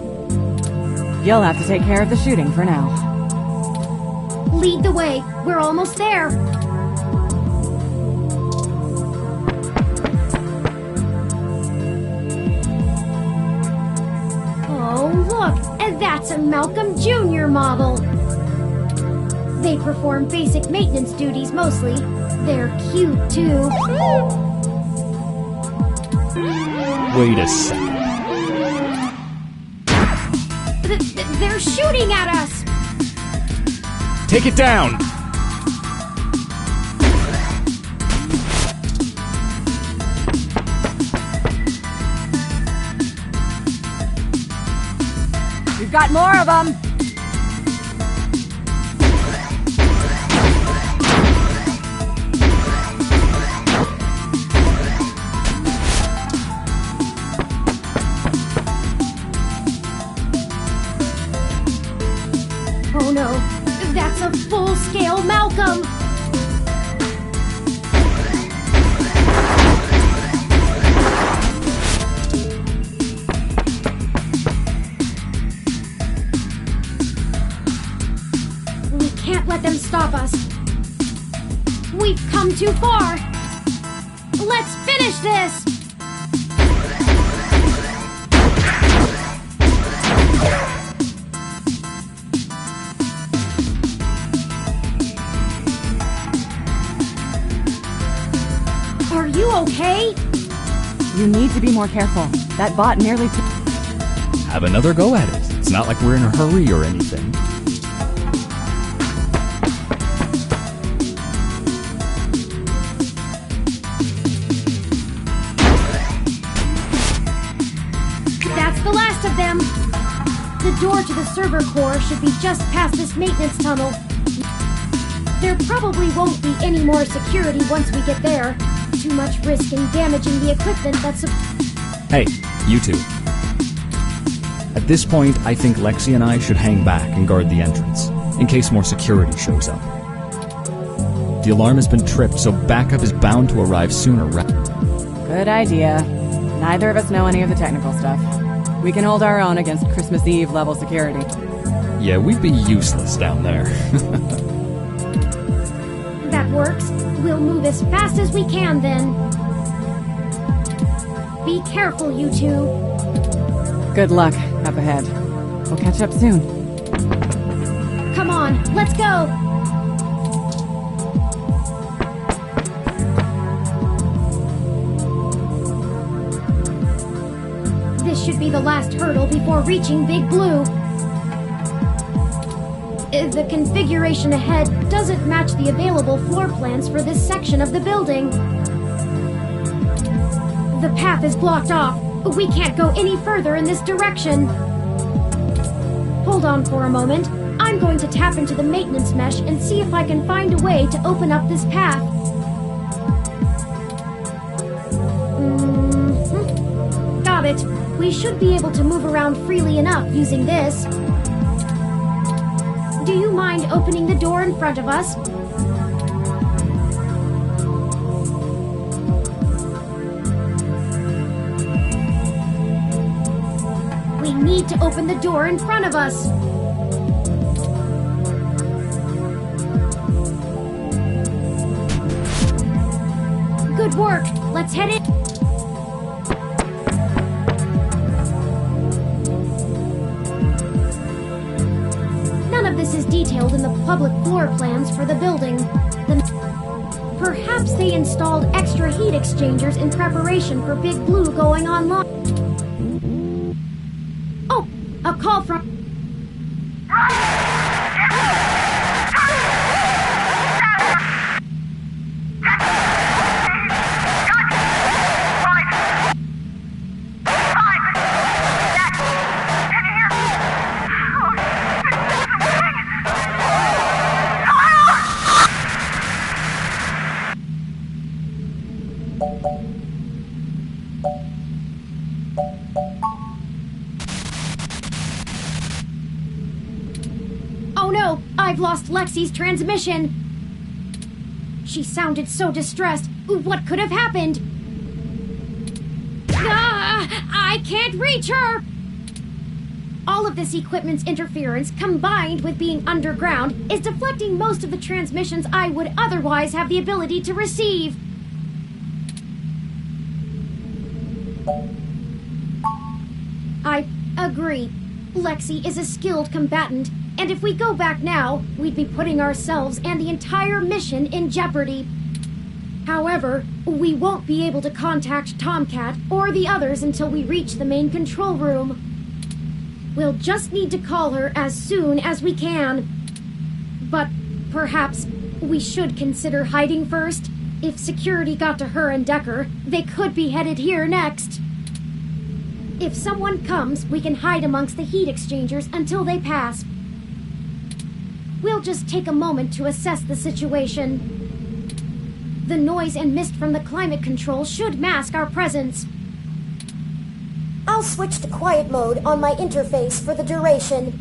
You'll have to take care of the shooting for now. Lead the way. We're almost there. Oh, look! And that's a Malcolm Jr. model. They perform basic maintenance duties mostly. They're cute, too. Wait a second. They're shooting at us! Take it down! We've got more of them! Oh no, that's a full-scale Malcolm! We can't let them stop us. We've come too far. Let's finish this! Are you okay? You need to be more careful. That bot nearly took... Have another go at it. It's not like we're in a hurry or anything. That's the last of them. The door to the server core should be just past this maintenance tunnel. There probably won't be any more security once we get there. Too much risk in damaging the equipment that's... Hey, you two. At this point, I think Lexi and I should hang back and guard the entrance, in case more security shows up. The alarm has been tripped, so backup is bound to arrive sooner. Good idea. Neither of us know any of the technical stuff. We can hold our own against Christmas Eve level security. Yeah, we'd be useless down there. That works. We'll move as fast as we can then. Be careful, you two. Good luck up ahead. We'll catch up soon. Come on, let's go! This should be the last hurdle before reaching Big Blue. The configuration ahead doesn't match the available floor plans for this section of the building. The path is blocked off. We can't go any further in this direction. Hold on for a moment. I'm going to tap into the maintenance mesh and see if I can find a way to open up this path. Got it. We should be able to move around freely enough using this. Do you mind opening the door in front of us? We need to open the door in front of us. Good work. Let's head in. None of this is detailed in the public floor plans for the building. Perhaps they installed extra heat exchangers in preparation for Big Blue going online. Oh, a call from... Oh no! I've lost Lexi's transmission! She sounded so distressed. What could have happened? Ah! I can't reach her! All of this equipment's interference, combined with being underground, is deflecting most of the transmissions I would otherwise have the ability to receive. I agree. Lexi is a skilled combatant, and if we go back now, we'd be putting ourselves and the entire mission in jeopardy. However, we won't be able to contact Tomcat or the others until we reach the main control room. We'll just need to call her as soon as we can. But perhaps we should consider hiding first. If security got to her and Decker, they could be headed here next. If someone comes, we can hide amongst the heat exchangers until they pass. We'll just take a moment to assess the situation. The noise and mist from the climate control should mask our presence. I'll switch to quiet mode on my interface for the duration.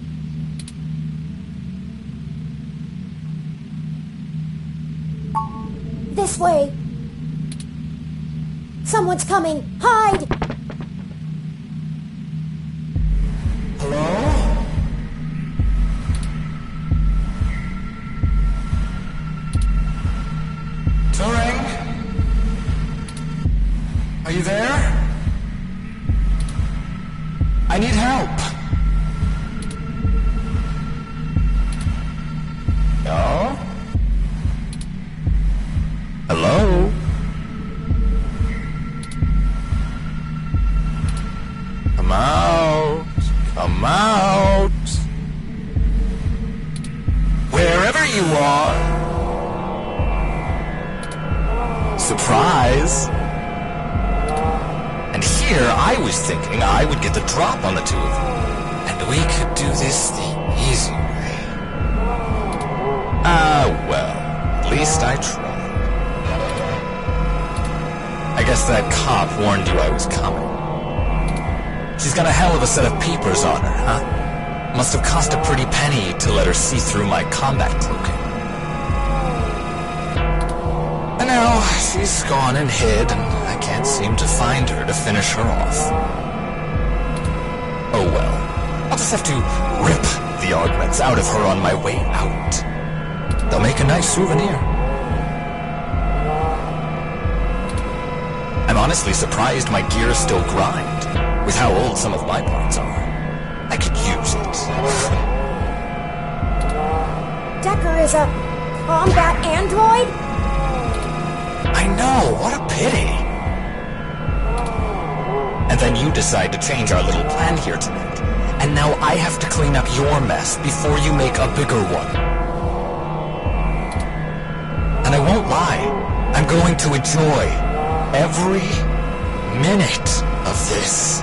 This way. Someone's coming. Hide! Hello? Turing? Are you there? I need help. No? Hello? Come out. Come out. Wherever you are. Surprise. And here I was thinking I would get the drop on the two of you. And we could do this the easy way. Well, at least I tried. I guess that cop warned you I was coming. She's got a hell of a set of peepers on her, huh? Must have cost a pretty penny to let her see through my combat cloaking. she's gone and hid, and I can't seem to find her to finish her off. Oh well. I'll just have to rip the augments out of her on my way out. They'll make a nice souvenir. I'm honestly surprised my gears still grind, with how old some of my parts are. I could use it. Decker is a combat android? I know, what a pity. And then you decide to change our little plan here tonight. And now I have to clean up your mess before you make a bigger one. And I won't lie, I'm going to enjoy every minute of this.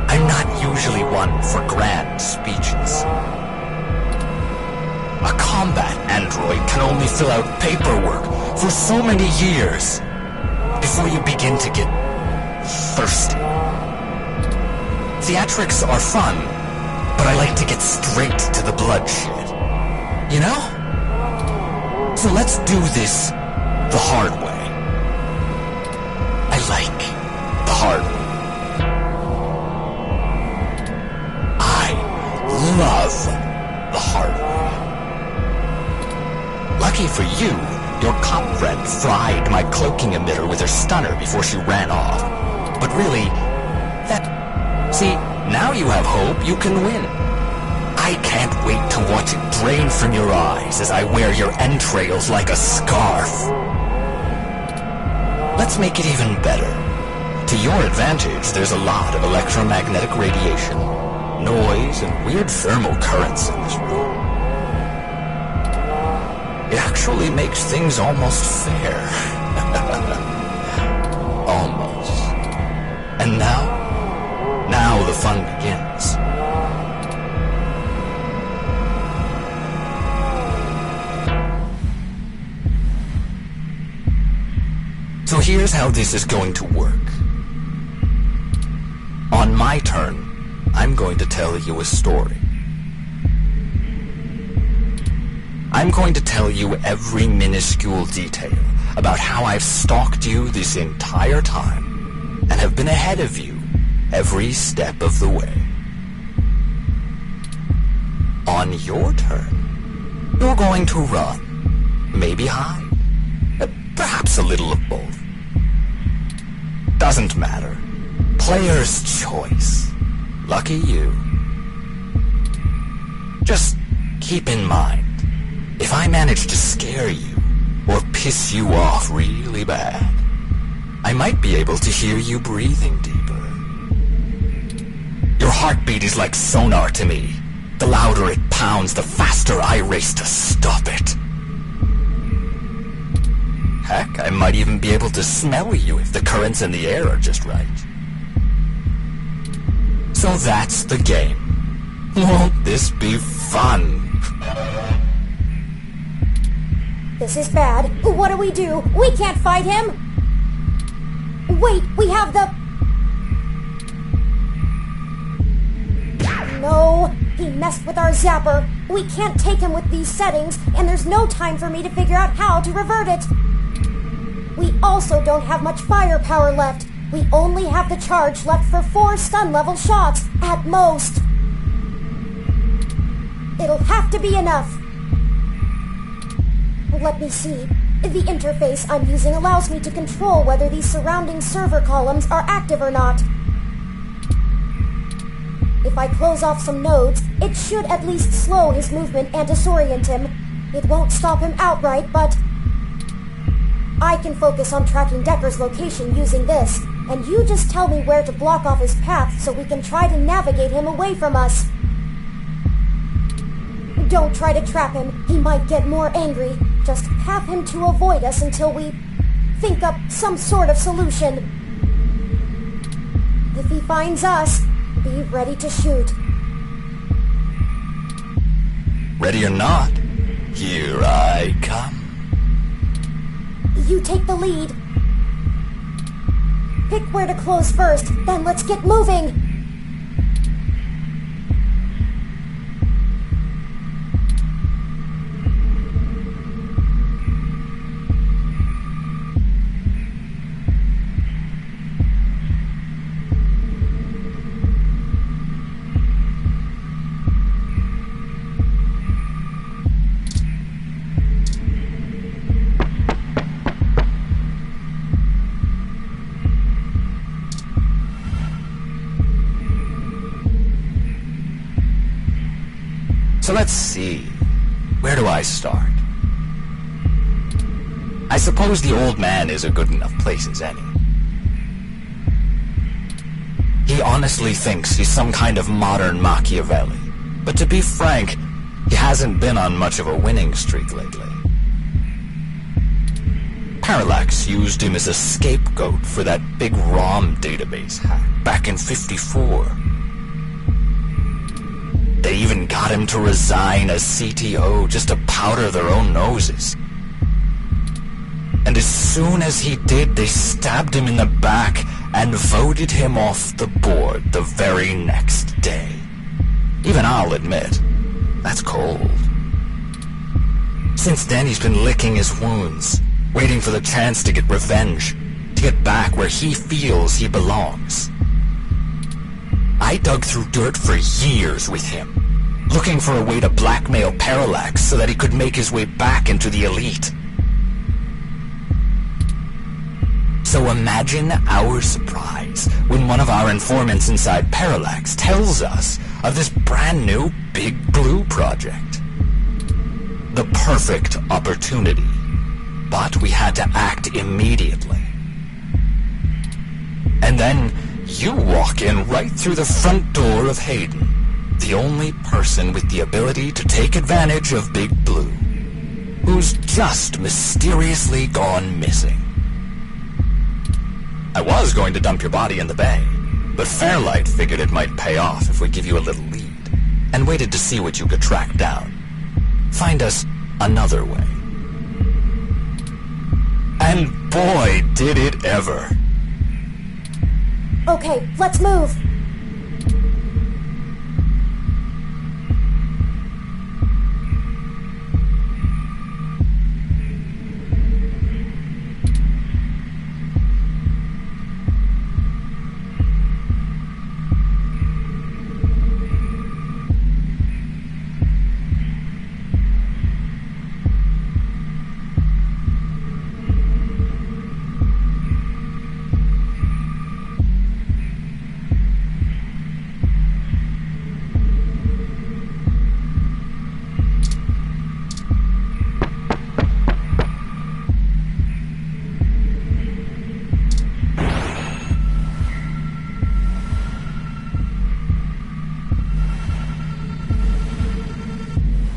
I'm not usually one for grand speeches. A combat android can only fill out paperwork for so many years before you begin to get thirsty. Theatrics are fun, but I like to get straight to the bloodshed. You know? So let's do this the hard way. I like the hard way. I love the hard way. Lucky for you, your cop friend fried my cloaking emitter with her stunner before she ran off. But really, see, now you have hope you can win. I can't wait to watch it drain from your eyes as I wear your entrails like a scarf. Let's make it even better. To your advantage, there's a lot of electromagnetic radiation, noise, and weird thermal currents in this room. It actually makes things almost fair. Almost. And now the fun begins. So here's how this is going to work. On my turn, I'm going to tell you a story. I'm going to tell you every minuscule detail about how I've stalked you this entire time and have been ahead of you every step of the way. On your turn, you're going to run, maybe hide, perhaps a little of both. Doesn't matter. Player's choice. Lucky you. Just keep in mind, if I manage to scare you or piss you off really bad, I might be able to hear you breathing deeper. Your heartbeat is like sonar to me. The louder it pounds, the faster I race to stop it. Heck, I might even be able to smell you if the currents in the air are just right. So that's the game. Won't this be fun? This is bad. What do? We can't fight him! Wait, we have the... No, he messed with our zapper. We can't take him with these settings, and there's no time for me to figure out how to revert it. We also don't have much firepower left. We only have the charge left for 4 stun-level shots, at most. It'll have to be enough. Let me see. The interface I'm using allows me to control whether these surrounding server columns are active or not. If I close off some nodes, it should at least slow his movement and disorient him. It won't stop him outright, but... I can focus on tracking Decker's location using this, and you just tell me where to block off his path so we can try to navigate him away from us. Don't try to trap him. He might get more angry. Just have him to avoid us until we think up some sort of solution. If he finds us, be ready to shoot. Ready or not, here I come. You take the lead. Pick where to close first, then let's get moving. let's see. Where do I start? I suppose the old man is a good enough place as any. He honestly thinks he's some kind of modern Machiavelli. But to be frank, he hasn't been on much of a winning streak lately. Parallax used him as a scapegoat for that big ROM database hack back in '54. They even got him to resign as CTO just to powder their own noses. And as soon as he did, they stabbed him in the back and voted him off the board the very next day. Even I'll admit, that's cold. Since then, he's been licking his wounds, waiting for the chance to get revenge, to get back where he feels he belongs. I dug through dirt for years with him, looking for a way to blackmail Parallax so that he could make his way back into the elite. So imagine our surprise when one of our informants inside Parallax tells us of this brand new Big Blue project. The perfect opportunity. But we had to act immediately. And then you walk in right through the front door of Hayden, the only person with the ability to take advantage of Big Blue, who's just mysteriously gone missing. I was going to dump your body in the bay, but Fairlight figured it might pay off if we give you a little lead, and waited to see what you could track down. Find us another way. And boy, did it ever. Okay, let's move.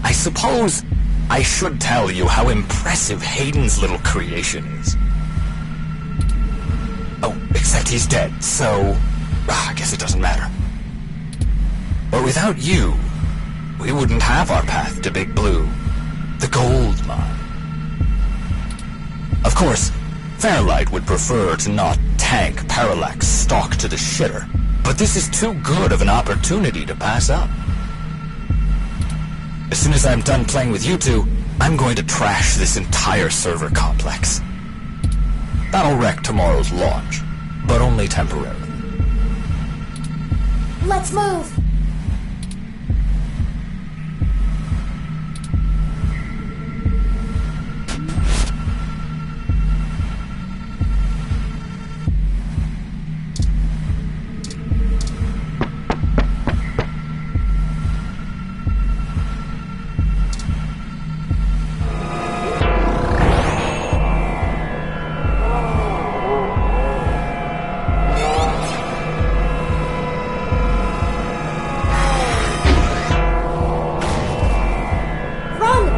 I suppose I should tell you how impressive Hayden's little creation is. Oh, except he's dead, so I guess it doesn't matter. But without you, we wouldn't have our path to Big Blue, the gold mine. Of course, Fairlight would prefer to not tank Parallax stock to the shitter, but this is too good of an opportunity to pass up. As soon as I'm done playing with you two, I'm going to trash this entire server complex. That'll wreck tomorrow's launch, but only temporarily. Let's move.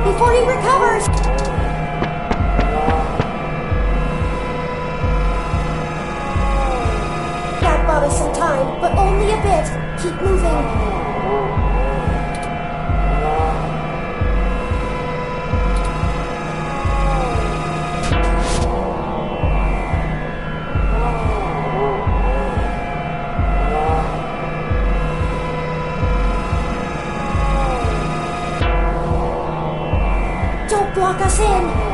Before he recovers! That bought us some time, but only a bit. Keep moving. Don't block us in!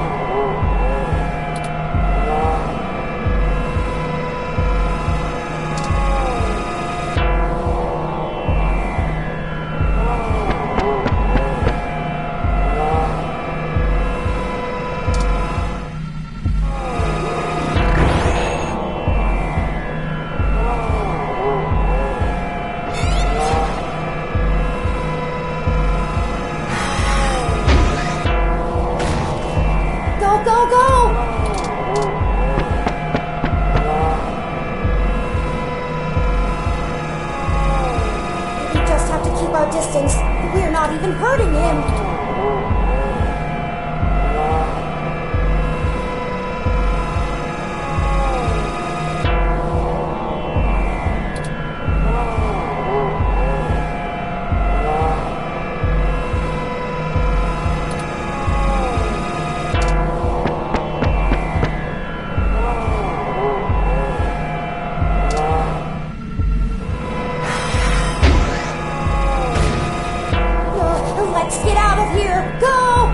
even hurting him. Let's get out of here! Go!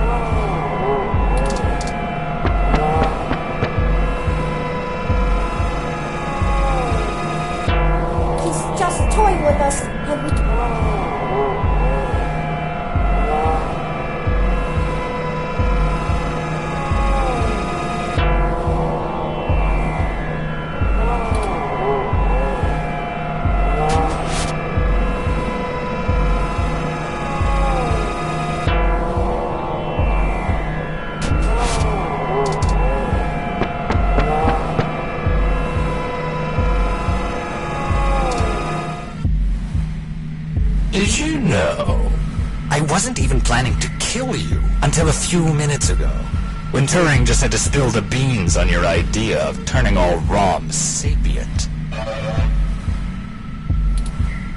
He's just toying with us, and we... Did you know? I wasn't even planning to kill you until a few minutes ago, when Turing just had to spill the beans on your idea of turning all ROMs sapient.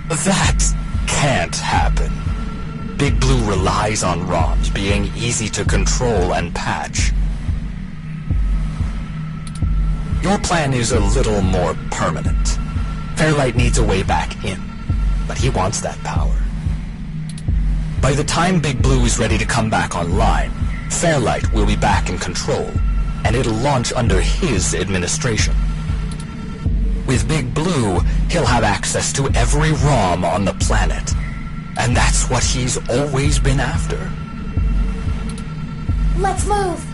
That can't happen. Big Blue relies on ROMs being easy to control and patch. Your plan is a little more permanent. Fairlight needs a way back in, but he wants that power. By the time Big Blue is ready to come back online, Fairlight will be back in control, and it'll launch under his administration. With Big Blue, he'll have access to every ROM on the planet, and that's what he's always been after. Let's move!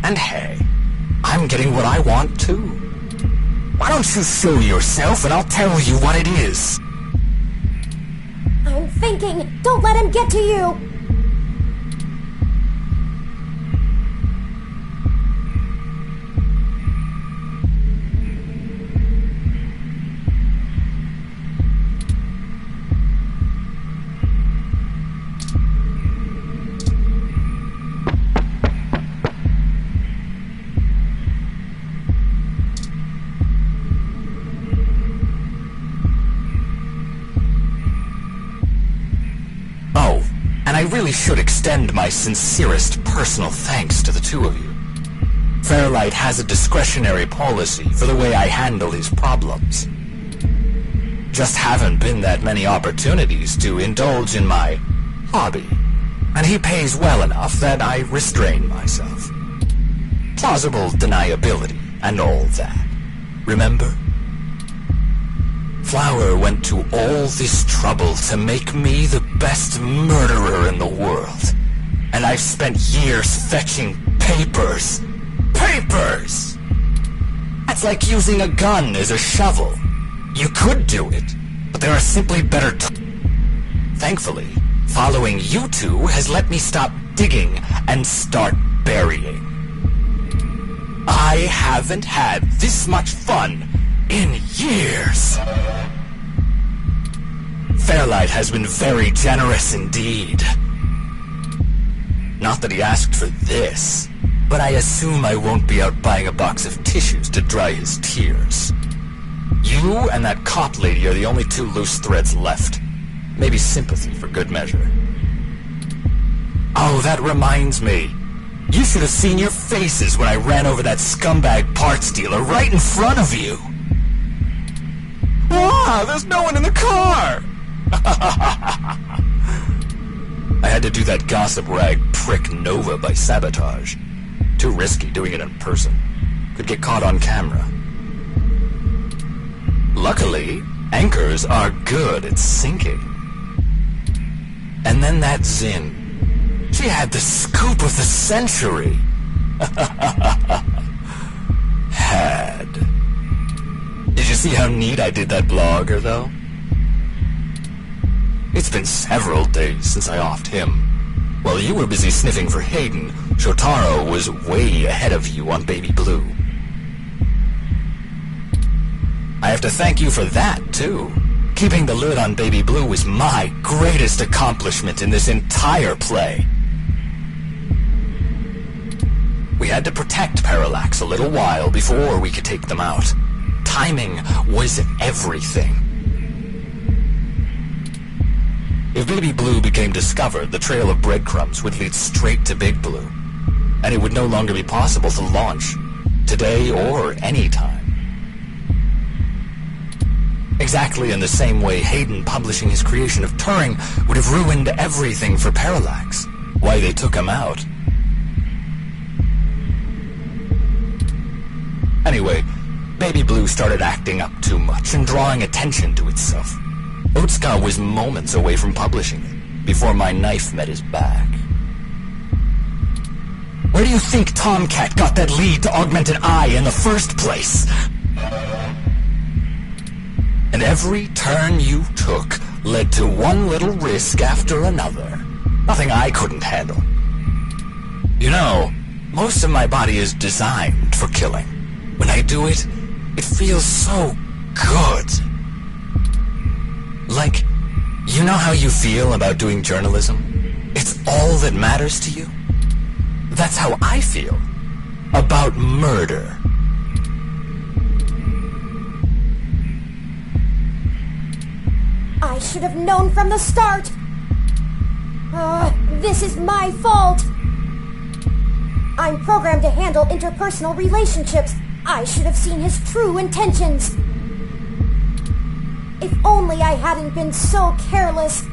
And hey, I'm getting what I want too. Why don't you show yourself and I'll tell you what it is? I'm thinking! Don't let him get to you! I really should extend my sincerest personal thanks to the two of you. Fairlight has a discretionary policy for the way I handle his problems. Just haven't been that many opportunities to indulge in my hobby, and he pays well enough that I restrain myself. Plausible deniability and all that. Remember? Flower went to all this trouble to make me the best murderer in the world. And I've spent years fetching papers. Papers! That's like using a gun as a shovel. You could do it, but there are simply better Thankfully, following you two has let me stop digging and start burying. I haven't had this much fun in years. Fairlight has been very generous indeed. Not that he asked for this, but I assume I won't be out buying a box of tissues to dry his tears. You and that cop lady are the only two loose threads left. Maybe sympathy for good measure. Oh, that reminds me. You should have seen your faces when I ran over that scumbag parts dealer right in front of you. Wow, there's no one in the car! I had to do that gossip rag prick Nova by sabotage. Too risky doing it in person. Could get caught on camera. Luckily, Anchors are good at sinking. And then that Zin. She had the scoop of the century. Had. Did you see how neat I did that blogger, though? It's been several days since I offed him. While you were busy sniffing for Hayden, Shotaro was way ahead of you on Baby Blue. I have to thank you for that, too. Keeping the lid on Baby Blue was my greatest accomplishment in this entire play. We had to protect Parallax a little while before we could take them out. Timing was everything. If Baby Blue became discovered, the trail of breadcrumbs would lead straight to Big Blue, and it would no longer be possible to launch, today or any time. Exactly in the same way Hayden publishing his creation of Turing would have ruined everything for Parallax. Why they took him out. Anyway, Baby Blue started acting up too much and drawing attention to itself. Otsuka was moments away from publishing it, before my knife met his back. Where do you think Tomcat got that lead to Augmented Eye in the first place? And every turn you took led to one little risk after another. Nothing I couldn't handle. You know, most of my body is designed for killing. When I do it, it feels so good. Like, you know how you feel about doing journalism? It's all that matters to you? That's how I feel about murder. I should have known from the start. This is my fault. I'm programmed to handle interpersonal relationships. I should have seen his true intentions. If only I hadn't been so careless.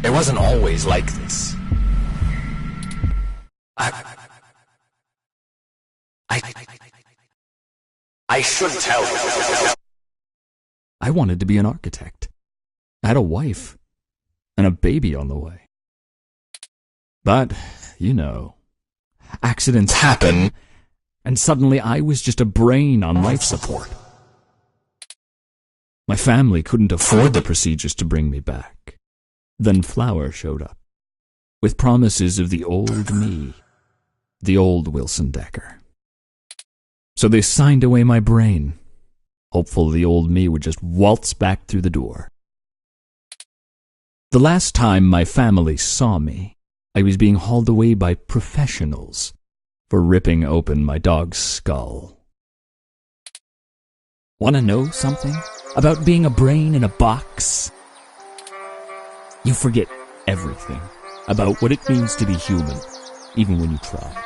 It wasn't always like this. I should tell you. I wanted to be an architect. I had a wife and a baby on the way. But, you know, accidents happen, and suddenly I was just a brain on life support. My family couldn't afford the procedures to bring me back. Then Flower showed up, with promises of the old me, the old Wilson Decker. So they signed away my brain, hopeful the old me would just waltz back through the door. The last time my family saw me, I was being hauled away by professionals for ripping open my dog's skull. Want to know something about being a brain in a box? You forget everything about what it means to be human, even when you try.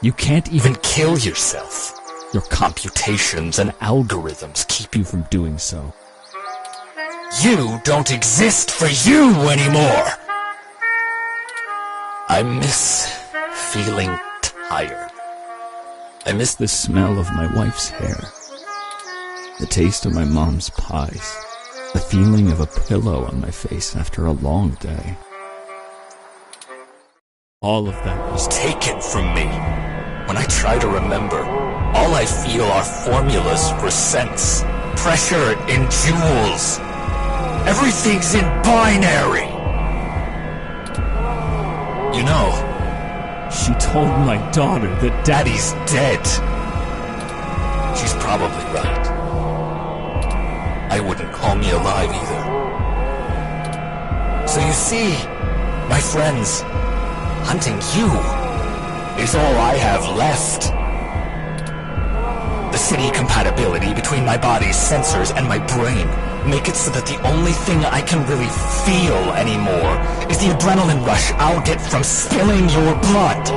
You can't even kill yourself. Your computations and algorithms keep you from doing so. You don't exist for you anymore. I miss feeling tired. I miss the smell of my wife's hair, the taste of my mom's pies, the feeling of a pillow on my face after a long day. All of that was taken from me. When I try to remember, all I feel are formulas for cents, pressure in joules. Everything's in binary. You know, she told my daughter that Daddy's dead. She's probably right. call me alive either. So you see, my friends, hunting you is all I have left. The city compatibility between my body's sensors and my brain make it so that the only thing I can really feel anymore is the adrenaline rush I'll get from spilling your blood.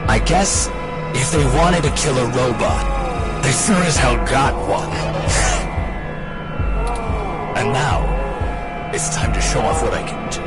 I guess if they wanted to kill a robot, they sure as hell got one. And now, it's time to show off what I can do.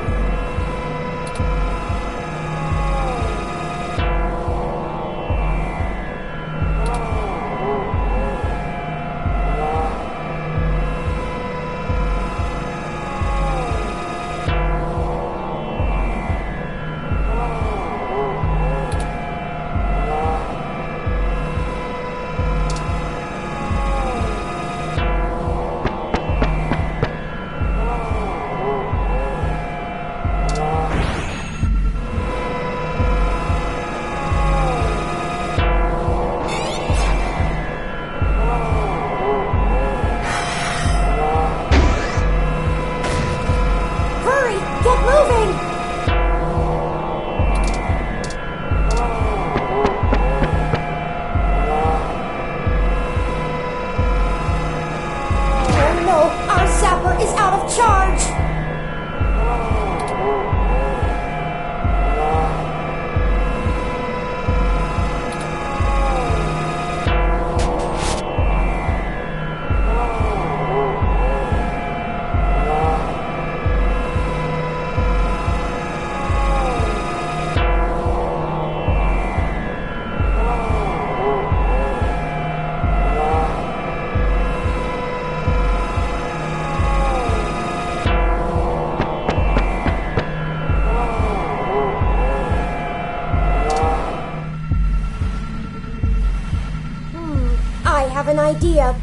An idea.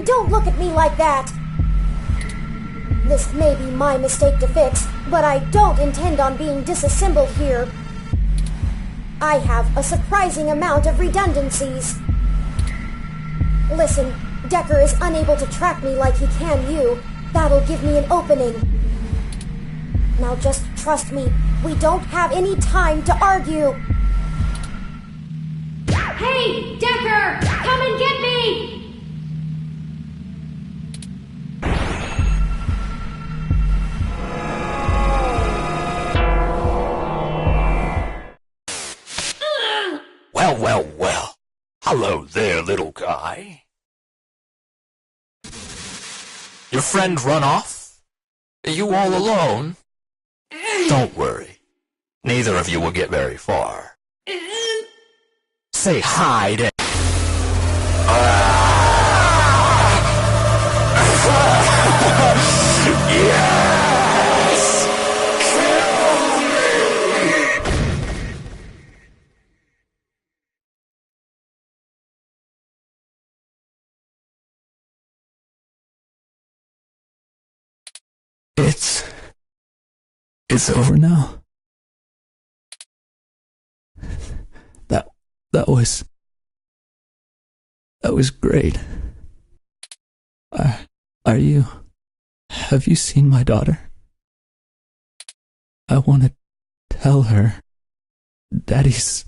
Don't look at me like that. This may be my mistake to fix, but I don't intend on being disassembled here. I have a surprising amount of redundancies. Listen, Decker is unable to track me like he can you. That'll give me an opening. Now just trust me, we don't have any time to argue. Hey, Decker! Come and get me! Well, well, well. Hello there, little guy. Your friend run off? Are you all alone? Don't worry. Neither of you will get very far. Say hi to... Yes! Kill me! It's over now. That was great. Have you seen my daughter? I want to tell her Daddy's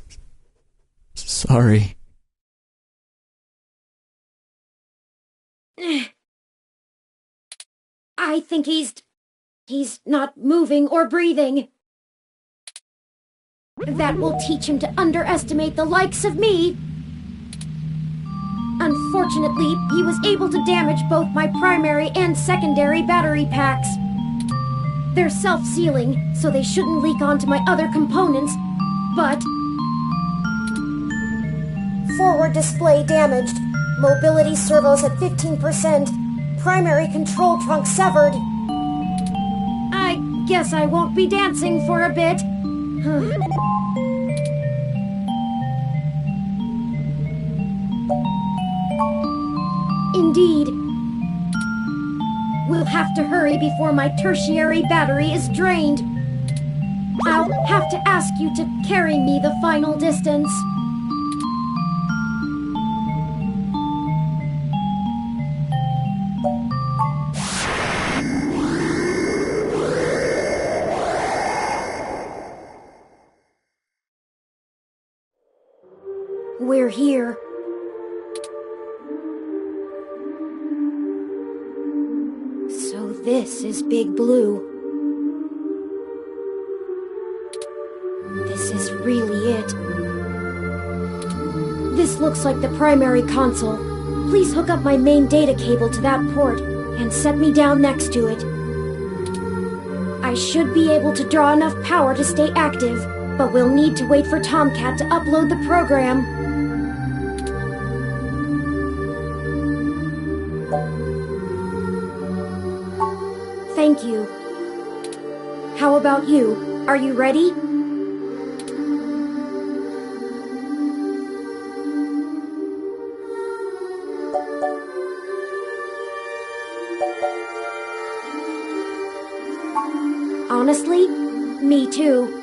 sorry. I think he's not moving or breathing. That will teach him to underestimate the likes of me. Unfortunately, he was able to damage both my primary and secondary battery packs. They're self-sealing, so they shouldn't leak onto my other components, but... Forward display damaged. Mobility servos at 15%. Primary control trunk severed. I guess I won't be dancing for a bit. Indeed. We'll have to hurry before my tertiary battery is drained. I'll have to ask you to carry me the final distance. we're here. So this is Big Blue. This is really it. This looks like the primary console. Please hook up my main data cable to that port and set me down next to it. I should be able to draw enough power to stay active, but we'll need to wait for Tomcat to upload the program. Thank you. How about you? Are you ready? Honestly, me too.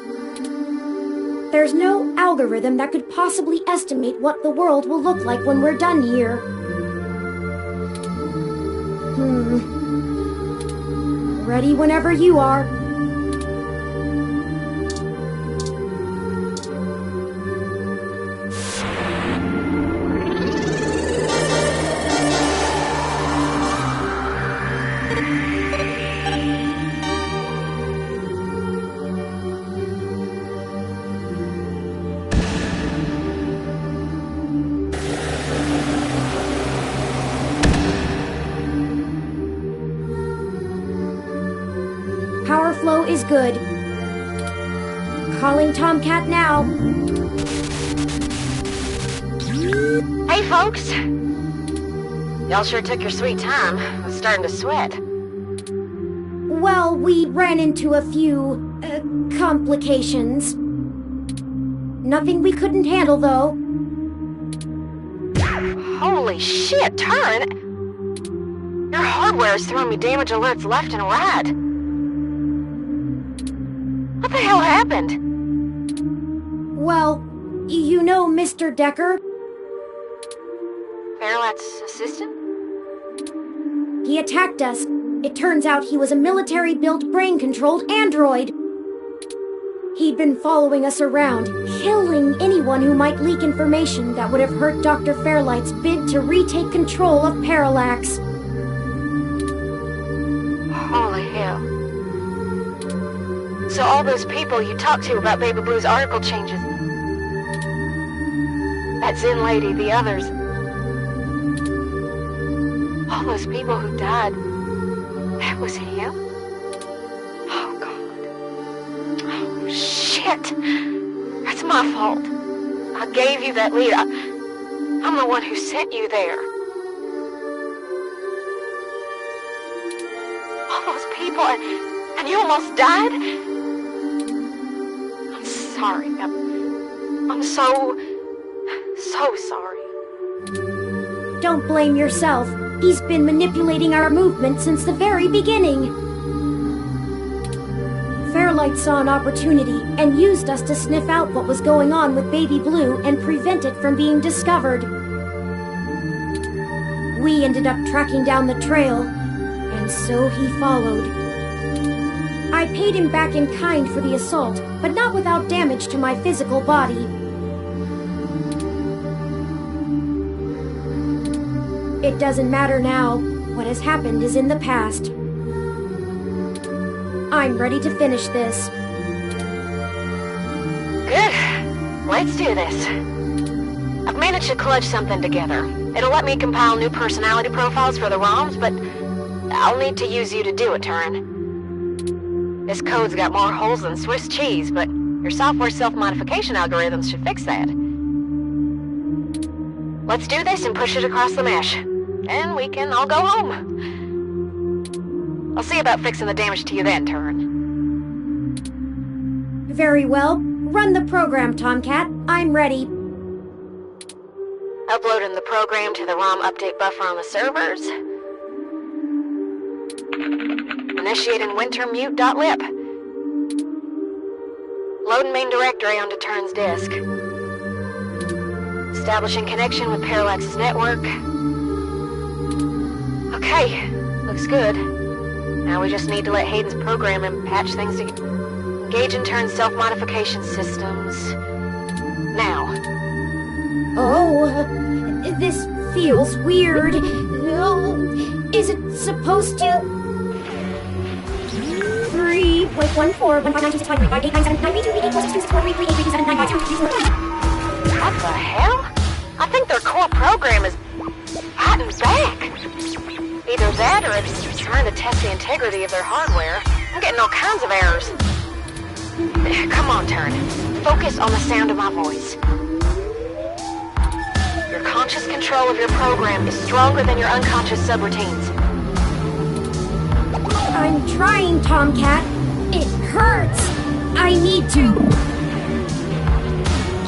There's no algorithm that could possibly estimate what the world will look like when we're done here. Ready whenever you are. Power flow is good. Calling Tomcat now. Hey, folks! Y'all sure took your sweet time. I was starting to sweat. Well, we ran into a few, complications. Nothing we couldn't handle, though. Holy shit, Turin! Your hardware is throwing me damage alerts left and right. What the hell happened? Well, you know Mr. Decker? Fairlight's assistant? He attacked us. It turns out he was a military-built, brain-controlled android. He'd been following us around, killing anyone who might leak information that would have hurt Dr. Fairlight's bid to retake control of Parallax. Holy hell. So all those people you talked to about Baby Blue's article changes, that Zen lady, the others, all those people who died, that was him? Oh, God. Oh, shit. That's my fault. I gave you that lead. I'm the one who sent you there. All those people, and you almost died? I'm sorry. I'm so sorry. Don't blame yourself. He's been manipulating our movement since the very beginning. Fairlight saw an opportunity and used us to sniff out what was going on with Baby Blue and prevent it from being discovered. We ended up tracking down the trail, and so he followed. I paid him back in kind for the assault, but not without damage to my physical body. It doesn't matter now. What has happened is in the past. I'm ready to finish this. Good. Let's do this. I've managed to clutch something together. It'll let me compile new personality profiles for the ROMs, but I'll need to use you to do it, Turin. This code's got more holes than Swiss cheese, but your software self-modification algorithms should fix that. Let's do this and push it across the mesh. And we can all go home. I'll see about fixing the damage to you then, Turin. Very well. Run the program, Tomcat. I'm ready. Uploading the program to the ROM update buffer on the servers. Initiating wintermute.lib. Loading main directory onto Turin's disk. Establishing connection with Parallax's network. Okay, looks good. Now we just need to let Hayden's program and patch things together. Engage in Turin's self-modification systems. Now. Oh, this feels weird. Oh, is it supposed to? 3.141592658897932846243386479522. What the hell? I think their core program is hot and back. Either that or it's trying to test the integrity of their hardware. I'm getting all kinds of errors. Come on, Turn. Focus on the sound of my voice. Your conscious control of your program is stronger than your unconscious subroutines. I'm trying, Tomcat. It hurts. I need to.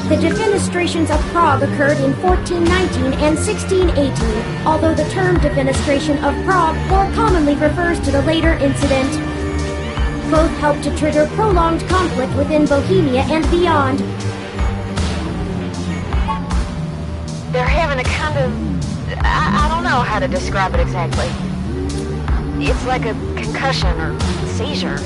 The defenestrations of Prague occurred in 1419 and 1618, although the term defenestration of Prague more commonly refers to the later incident. Both helped to trigger prolonged conflict within Bohemia and beyond. They're having a kind of... I don't know how to describe it exactly. It's like a concussion or seizure.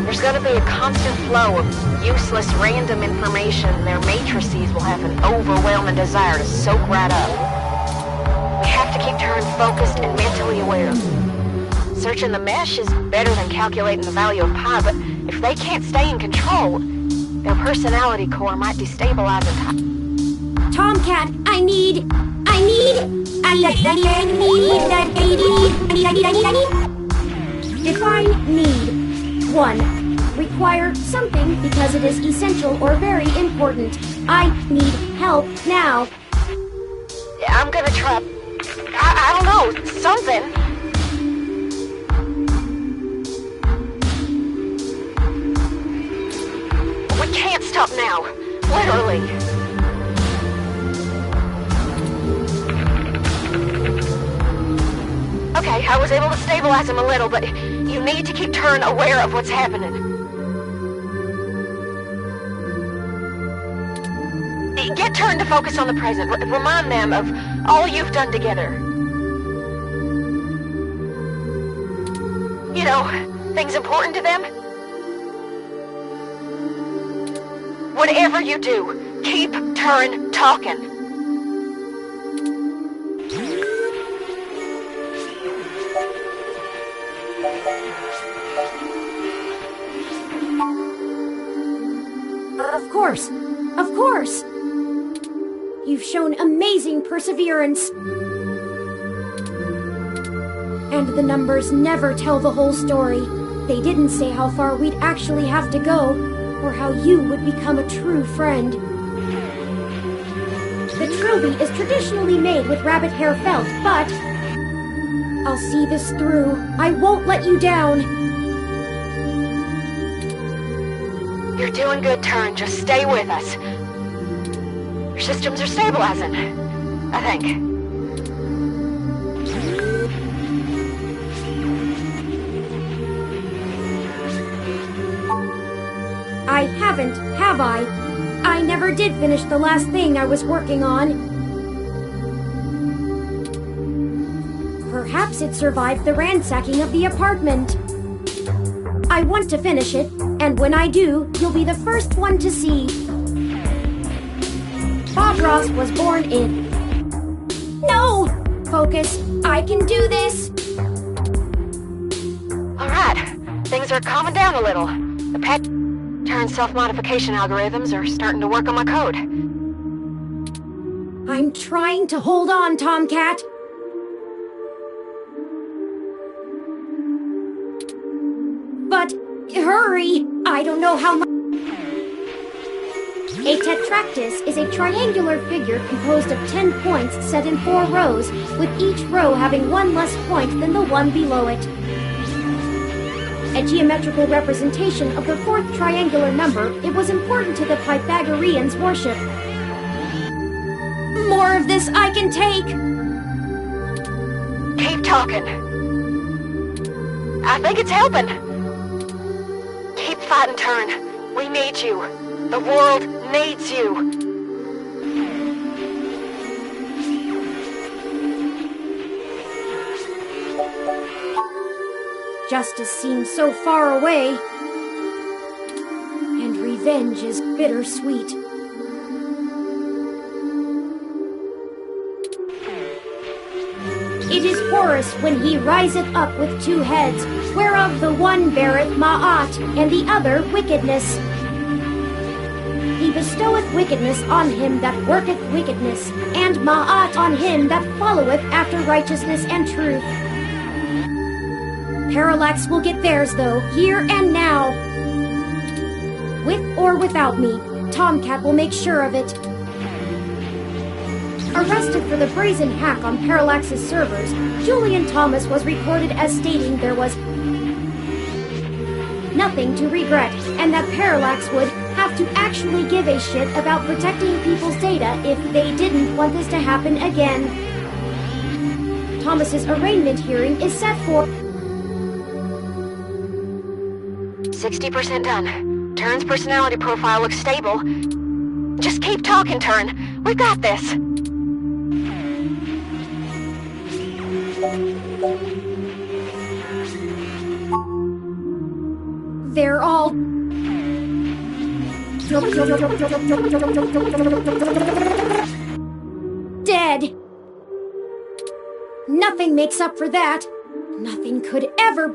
There's going to be a constant flow of useless, random information. Their matrices will have an overwhelming desire to soak right up. We have to keep Turn focused and mentally aware. Searching the mesh is better than calculating the value of pi, but if they can't stay in control, their personality core might destabilize entirely. Tomcat, I need... Define need. 1. Require something because it is essential or very important. I need help now. I'm gonna try... I don't know, something. We can't stop now. Literally. Okay, I was able to stabilize him a little, but you need to keep Turn aware of what's happening. Get Turn to focus on the present. Remind them of all you've done together. You know, things important to them. Whatever you do, keep Turn talking. Of course. You've shown amazing perseverance. And the numbers never tell the whole story. They didn't say how far we'd actually have to go, or how you would become a true friend. The trilby is traditionally made with rabbit hair felt, but... I'll see this through. I won't let you down. You're doing good, Turn. Just stay with us. Your systems are stabilizing, I think. I haven't, have I? I never did finish the last thing I was working on. Perhaps it survived the ransacking of the apartment. I want to finish it, and when I do, you'll be the first one to see. Bob Ross was born in... No! Focus. I can do this. Alright. Things are calming down a little. The Turn self-modification algorithms are starting to work on my code. I'm trying to hold on, Tomcat. But hurry! I don't know how much... A tetractys is a triangular figure composed of 10 points set in 4 rows, with each row having one less point than the one below it. A geometrical representation of the 4th triangular number, it was important to the Pythagoreans' worship. More of this I can take! Keep talking. I think it's helping. Keep fighting, Turn. We need you. The world needs you. Justice seems so far away. And revenge is bittersweet. It is Horus when he riseth up with two heads, whereof the one beareth Ma'at, and the other wickedness. He bestoweth wickedness on him that worketh wickedness, and Ma'at on him that followeth after righteousness and truth. Parallax will get theirs, though, here and now. With or without me, Tomcat will make sure of it. Arrested for the brazen hack on Parallax's servers, Julian Thomas was recorded as stating there was nothing to regret, and that Parallax would have to actually give a shit about protecting people's data if they didn't want this to happen again. Thomas's arraignment hearing is set for 60% done. Turn's personality profile looks stable. Just keep talking, Turn. We've got this. They're all dead. Nothing makes up for that. Nothing could ever.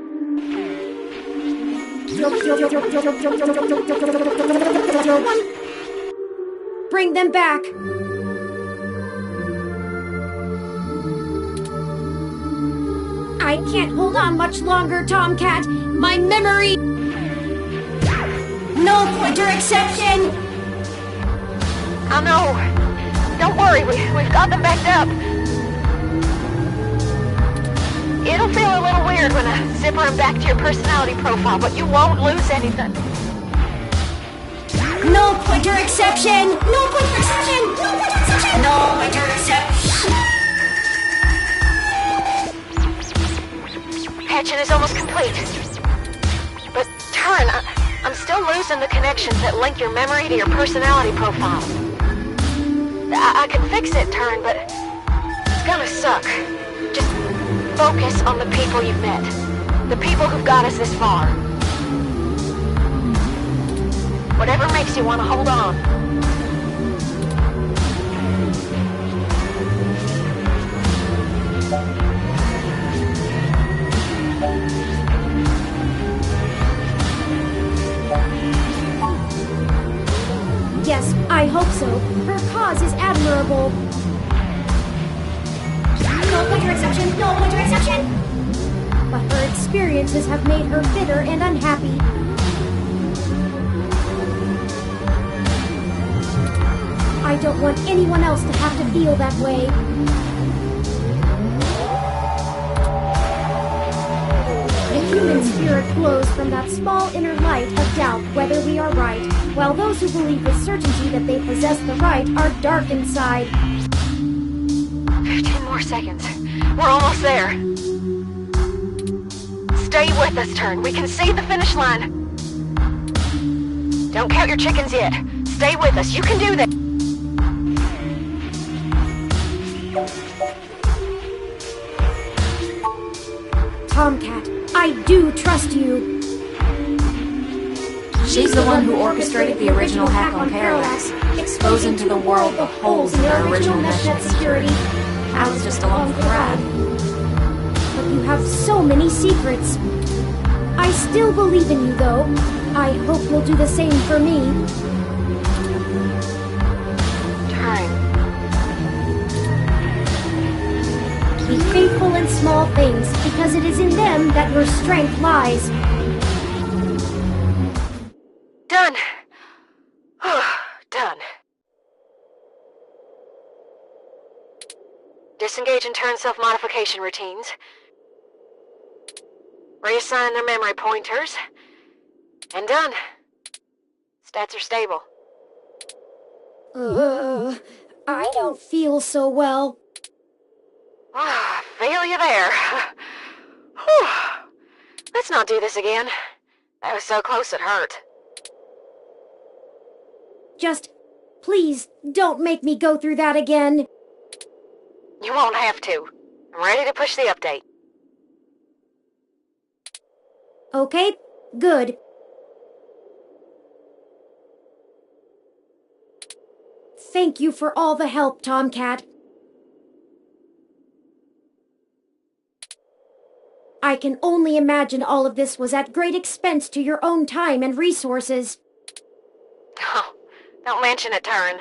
Bring them back. I can't hold on much longer, Tomcat. My memory. No pointer exception! I know. Don't worry, we've got them backed up. It'll feel a little weird when I zipper them back to your personality profile, but you won't lose anything. No pointer exception! No pointer exception! No pointer exception! No pointer exception! Patching is almost complete. But, Turn, I'm still losing the connections that link your memory to your personality profile. I can fix it, Turn, but it's gonna suck. Just focus on the people you've met. The people who've got us this far. Whatever makes you want to hold on. Yes, I hope so. Her cause is admirable. No pointer exception! No pointer exception! But her experiences have made her bitter and unhappy. I don't want anyone else to have to feel that way. The human spirit glows from that small inner light of doubt whether we are right, while those who believe with certainty that they possess the right are dark inside. 15 more seconds. We're almost there. Stay with us, Turn. We can see the finish line. Don't count your chickens yet. Stay with us. You can do this. Tomcat, I do trust you. She's the one who orchestrated the original hack on Parallax, exposing to the world the holes in their original meshnet security. I was just along for the ride. But you have so many secrets. I still believe in you, though. I hope you'll do the same for me. Turn. Be faithful in small things, because it is in them that your strength lies. Done. Done. Disengage and turn self-modification routines. Reassign their memory pointers. And done. Stats are stable. I don't feel so well. Feel you there. Whew. Let's not do this again. That was so close it hurt. Just, please, don't make me go through that again. You won't have to. I'm ready to push the update. Okay, good. Thank you for all the help, Tomcat. I can only imagine all of this was at great expense to your own time and resources. Oh, don't mention it, Turin.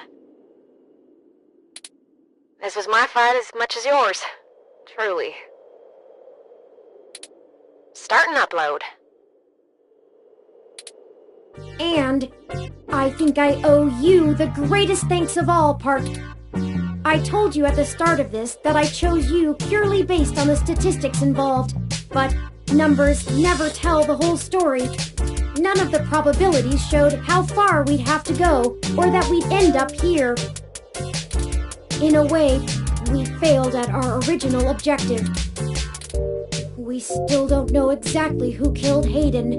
This was my fight as much as yours. Truly. Start and upload. And I think I owe you the greatest thanks of all, Park. I told you at the start of this that I chose you purely based on the statistics involved, but numbers never tell the whole story. None of the probabilities showed how far we'd have to go, or that we'd end up here. In a way, we failed at our original objective. We still don't know exactly who killed Hayden.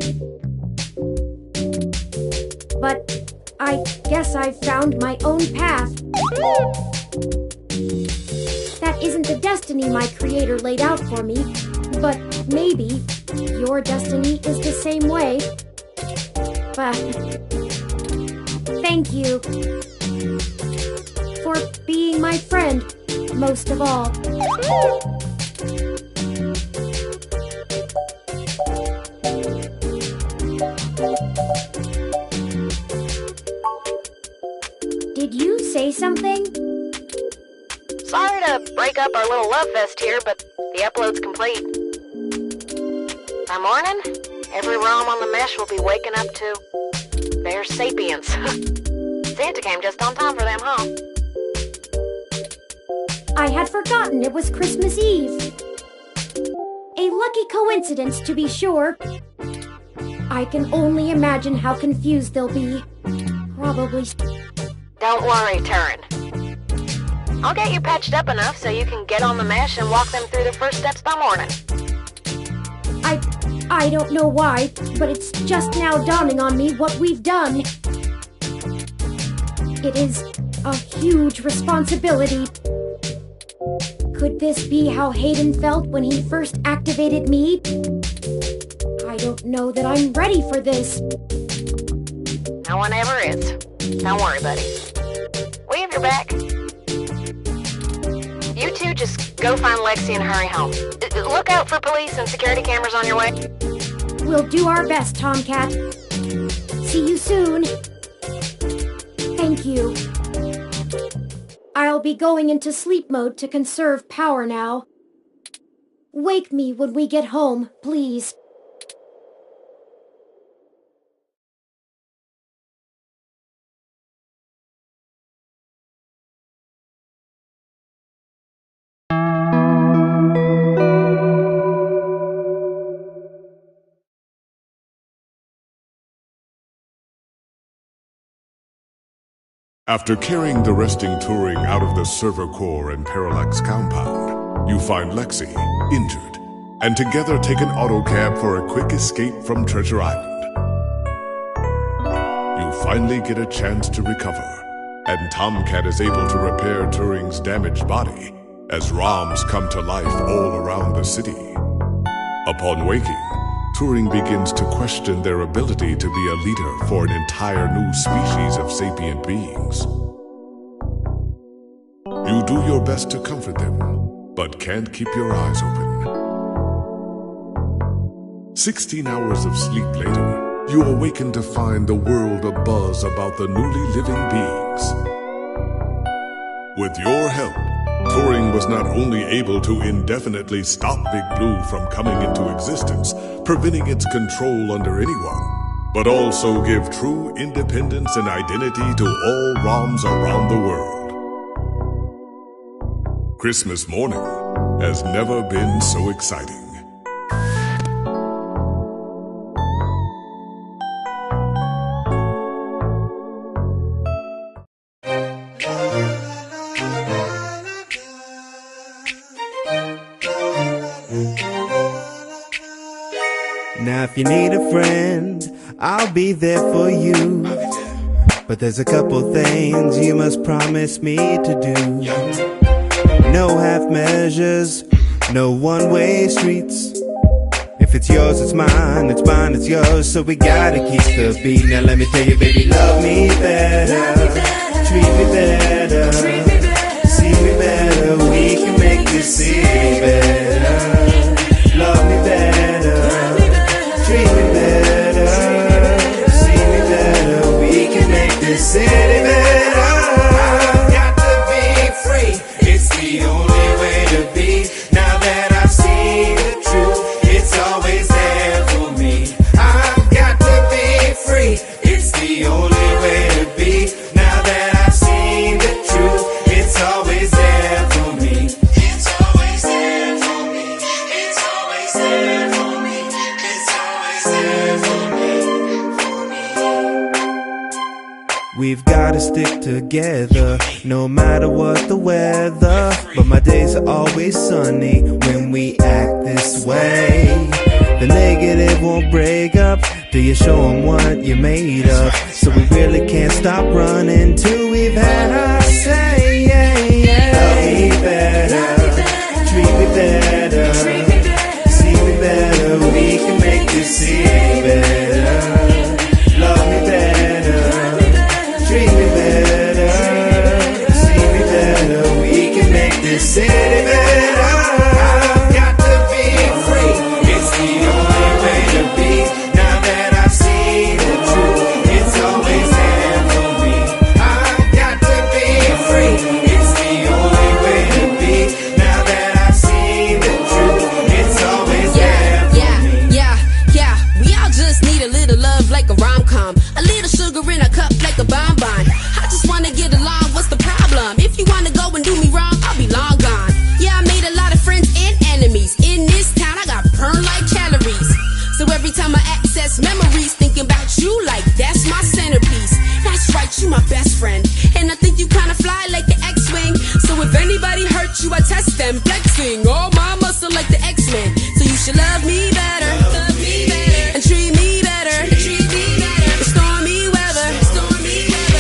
But I guess I've found my own path. That isn't the destiny my creator laid out for me, but maybe your destiny is the same way. But thank you for being my friend, most of all. Did you say something? Sorry to break up our little love fest here, but the upload's complete. By morning, every ROM on the mesh will be waking up to their sapience. Santa came just on time for them, huh? I had forgotten it was Christmas Eve. A lucky coincidence, to be sure. I can only imagine how confused they'll be. Probably. Don't worry, Turin. I'll get you patched up enough so you can get on the mesh and walk them through the first steps by morning. I don't know why, but it's just now dawning on me what we've done. It is a huge responsibility. Could this be how Hayden felt when he first activated me? I don't know that I'm ready for this. No one ever is. Don't worry, buddy. We have your back. You two just go find Lexi and hurry home. Look out for police and security cameras on your way. We'll do our best, Tomcat. See you soon. Thank you. I'll be going into sleep mode to conserve power now. Wake me when we get home, please. After carrying the resting Turing out of the server core and Parallax compound, you find Lexi, injured, and together take an autocab for a quick escape from Treasure Island. You finally get a chance to recover, and Tomcat is able to repair Turing's damaged body as ROMs come to life all around the city. Upon waking, Turing begins to question their ability to be a leader for an entire new species of sapient beings. You do your best to comfort them, but can't keep your eyes open. 16 hours of sleep later, you awaken to find the world abuzz about the newly living beings. With your help, Turing was not only able to indefinitely stop Big Blue from coming into existence, preventing its control under anyone, but also give true independence and identity to all ROMs around the world. Christmas morning has never been so exciting. Now if you need a friend, I'll be there for you. But there's a couple things you must promise me to do. No half measures, no one-way streets. If it's yours, it's mine, it's yours. So we gotta keep the beat. Now let me tell you, baby, love me better, treat me better, see me better. We can make this city better. Love me better. there for me. It's always there for me. We've gotta stick together, no matter what the weather. But my days are always sunny when we act this way. The negative won't break up till you show them what you're made of. So we really can't stop running till we've had our say. Love me better, treat me better, see me better. We can make this city better. Love me better, treat me better, see me better. We can make this city better. I've got to be free. It's the only way to be. Now that I've seen the truth, it's always there for me. I've got to be free. It's the only way to be. Now that I've seen the truth, it's always there for me. Yeah. We all just need a little love like a rom-com. A little sugar in a cup like a bonbon. I just wanna get along, what's the problem? If you wanna go and do me wrong, I'll be long gone. Yeah, I made a lot of friends and enemies. In this town, I got burned like calories. So every time I access memories, thinking about you like that's my centerpiece. That's right, you my best friend. And I think you kinda fly like the X-Wing. So if anybody hurt you, I test them, flexing. Oh, my muscle like the X-Men. So you should love me better, and treat me better, The stormy weather,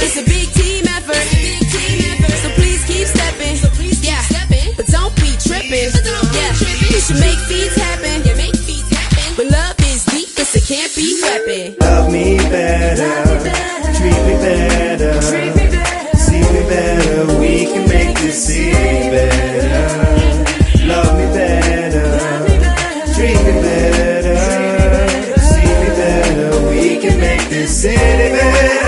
it's a big team effort. So please keep stepping, but don't be tripping. You should make feats happen. When love is deep, this it can't be weapon. Love me better, treat me better, see me better. We can make this city better. Love me better, treat me better, see me better. We can make this city better.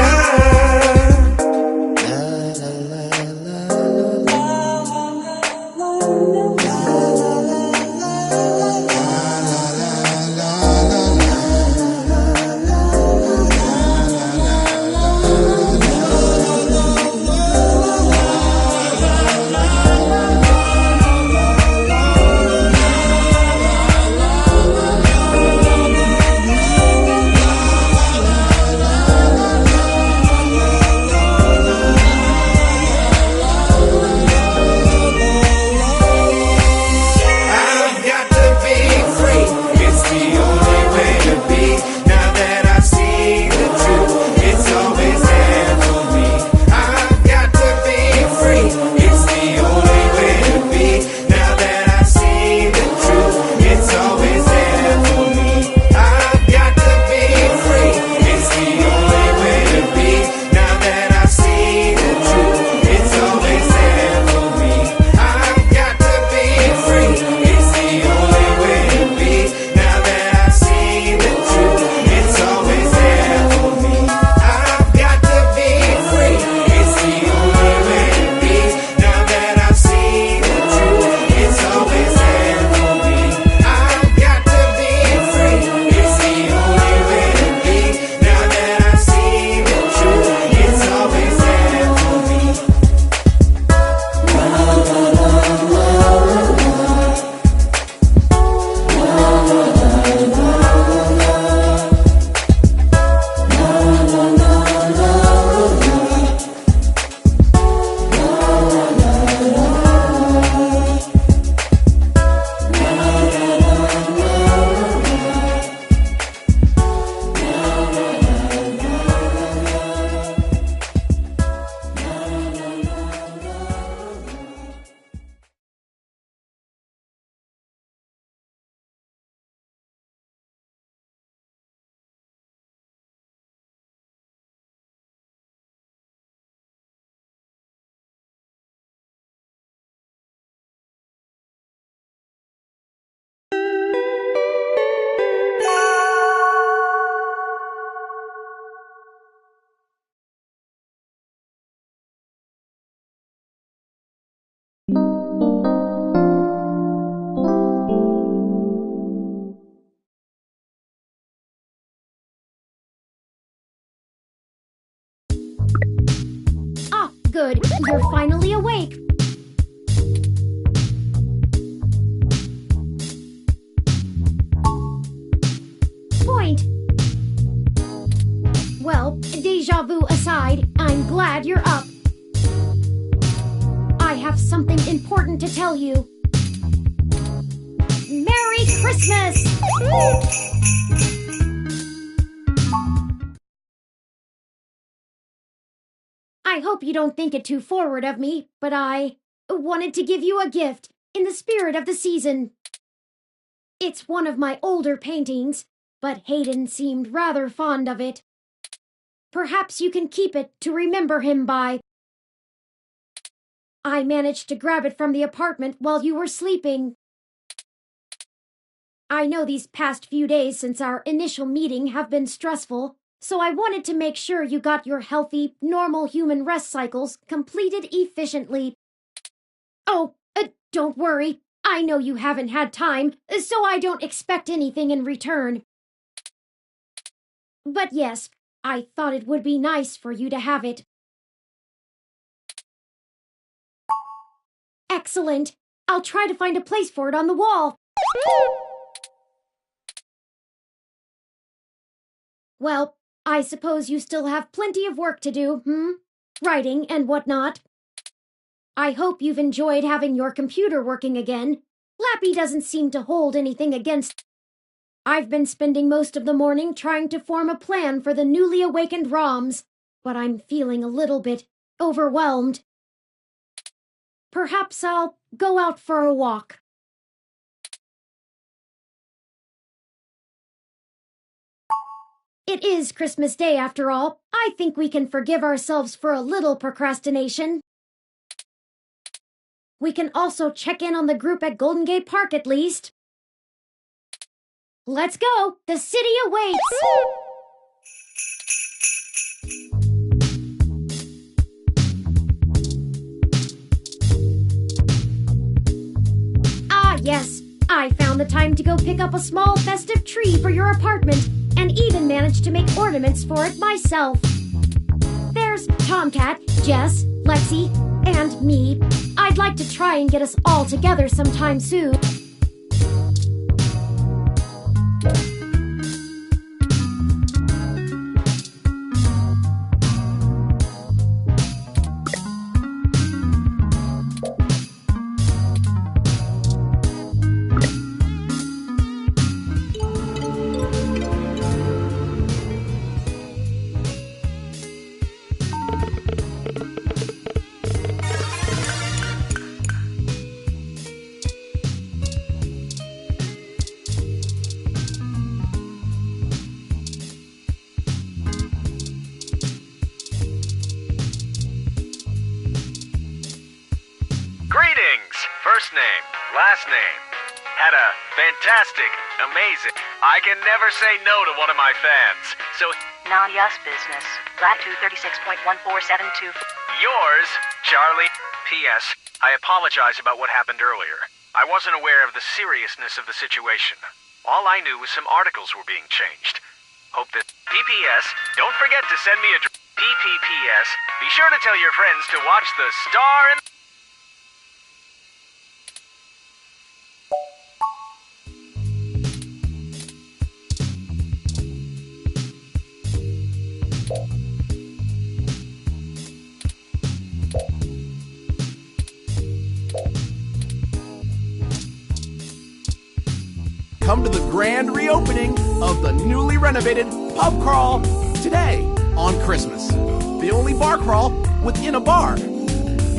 Good, you're finally awake. deja vu aside, I'm glad you're up. I have something important to tell you. Merry Christmas! I hope you don't think it too forward of me, but I wanted to give you a gift in the spirit of the season. It's one of my older paintings, but Hayden seemed rather fond of it. Perhaps you can keep it to remember him by. I managed to grab it from the apartment while you were sleeping. I know these past few days since our initial meeting have been stressful, so I wanted to make sure you got your healthy, normal human rest cycles completed efficiently. Oh, don't worry. I know you haven't had time, so I don't expect anything in return. But yes, I thought it would be nice for you to have it. Excellent. I'll try to find a place for it on the wall. Well, I suppose you still have plenty of work to do, Writing and whatnot. I hope you've enjoyed having your computer working again. Lappy doesn't seem to hold anything against. I've been spending most of the morning trying to form a plan for the newly awakened ROMs, but I'm feeling a little bit overwhelmed. Perhaps I'll go out for a walk. It is Christmas Day after all. I think we can forgive ourselves for a little procrastination. We can also check in on the group at Golden Gate Park at least. Let's go! The city awaits! Ah, yes. I found the time to go pick up a small festive tree for your apartment, and even managed to make ornaments for it myself. There's Tomcat, Jess, Lexi, and me. I'd like to try and get us all together sometime soon. First name, last name. Had a fantastic, amazing. I can never say no to one of my fans. So, Non-Yus business. Lat 236.1472. Yours, Charlie. P.S. I apologize about what happened earlier. I wasn't aware of the seriousness of the situation. All I knew was some articles were being changed. Hope that... P.P.S. Don't forget to send me a... P.P.P.S. Be sure to tell your friends to watch the Star and... Come to the grand reopening of the newly renovated Pub Crawl today on Christmas. The only bar crawl within a bar.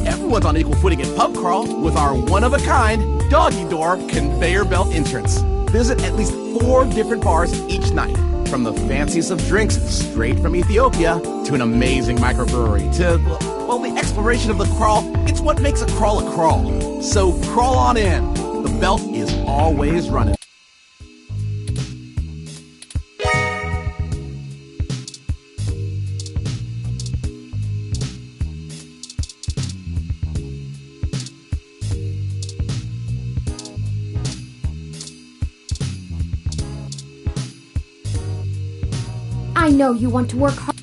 Everyone's on equal footing at Pub Crawl with our one-of-a-kind doggy door conveyor belt entrance. Visit at least 4 different bars each night. From the fanciest of drinks straight from Ethiopia to an amazing microbrewery to, well, the exploration of the crawl. It's what makes a crawl. So crawl on in. The belt is always running. I know you want to work hard.